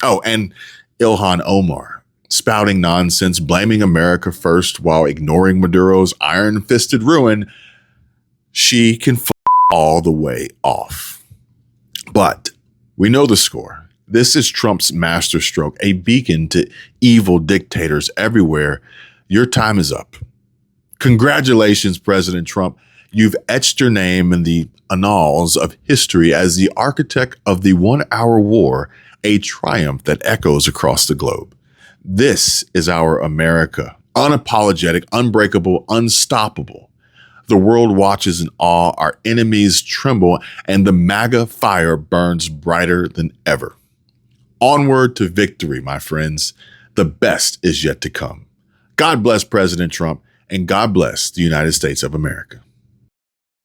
Oh, and Ilhan Omar, spouting nonsense, blaming America first while ignoring Maduro's iron-fisted ruin. She can all the way off. But we know the score. This is Trump's masterstroke, a beacon to evil dictators everywhere. Your time is up. Congratulations, President Trump. You've etched your name in the annals of history as the architect of the 1-hour war, a triumph that echoes across the globe. This is our America, unapologetic, unbreakable, unstoppable. The world watches in awe, our enemies tremble, and the MAGA fire burns brighter than ever. Onward to victory, my friends. The best is yet to come. God bless President Trump, and God bless the United States of America.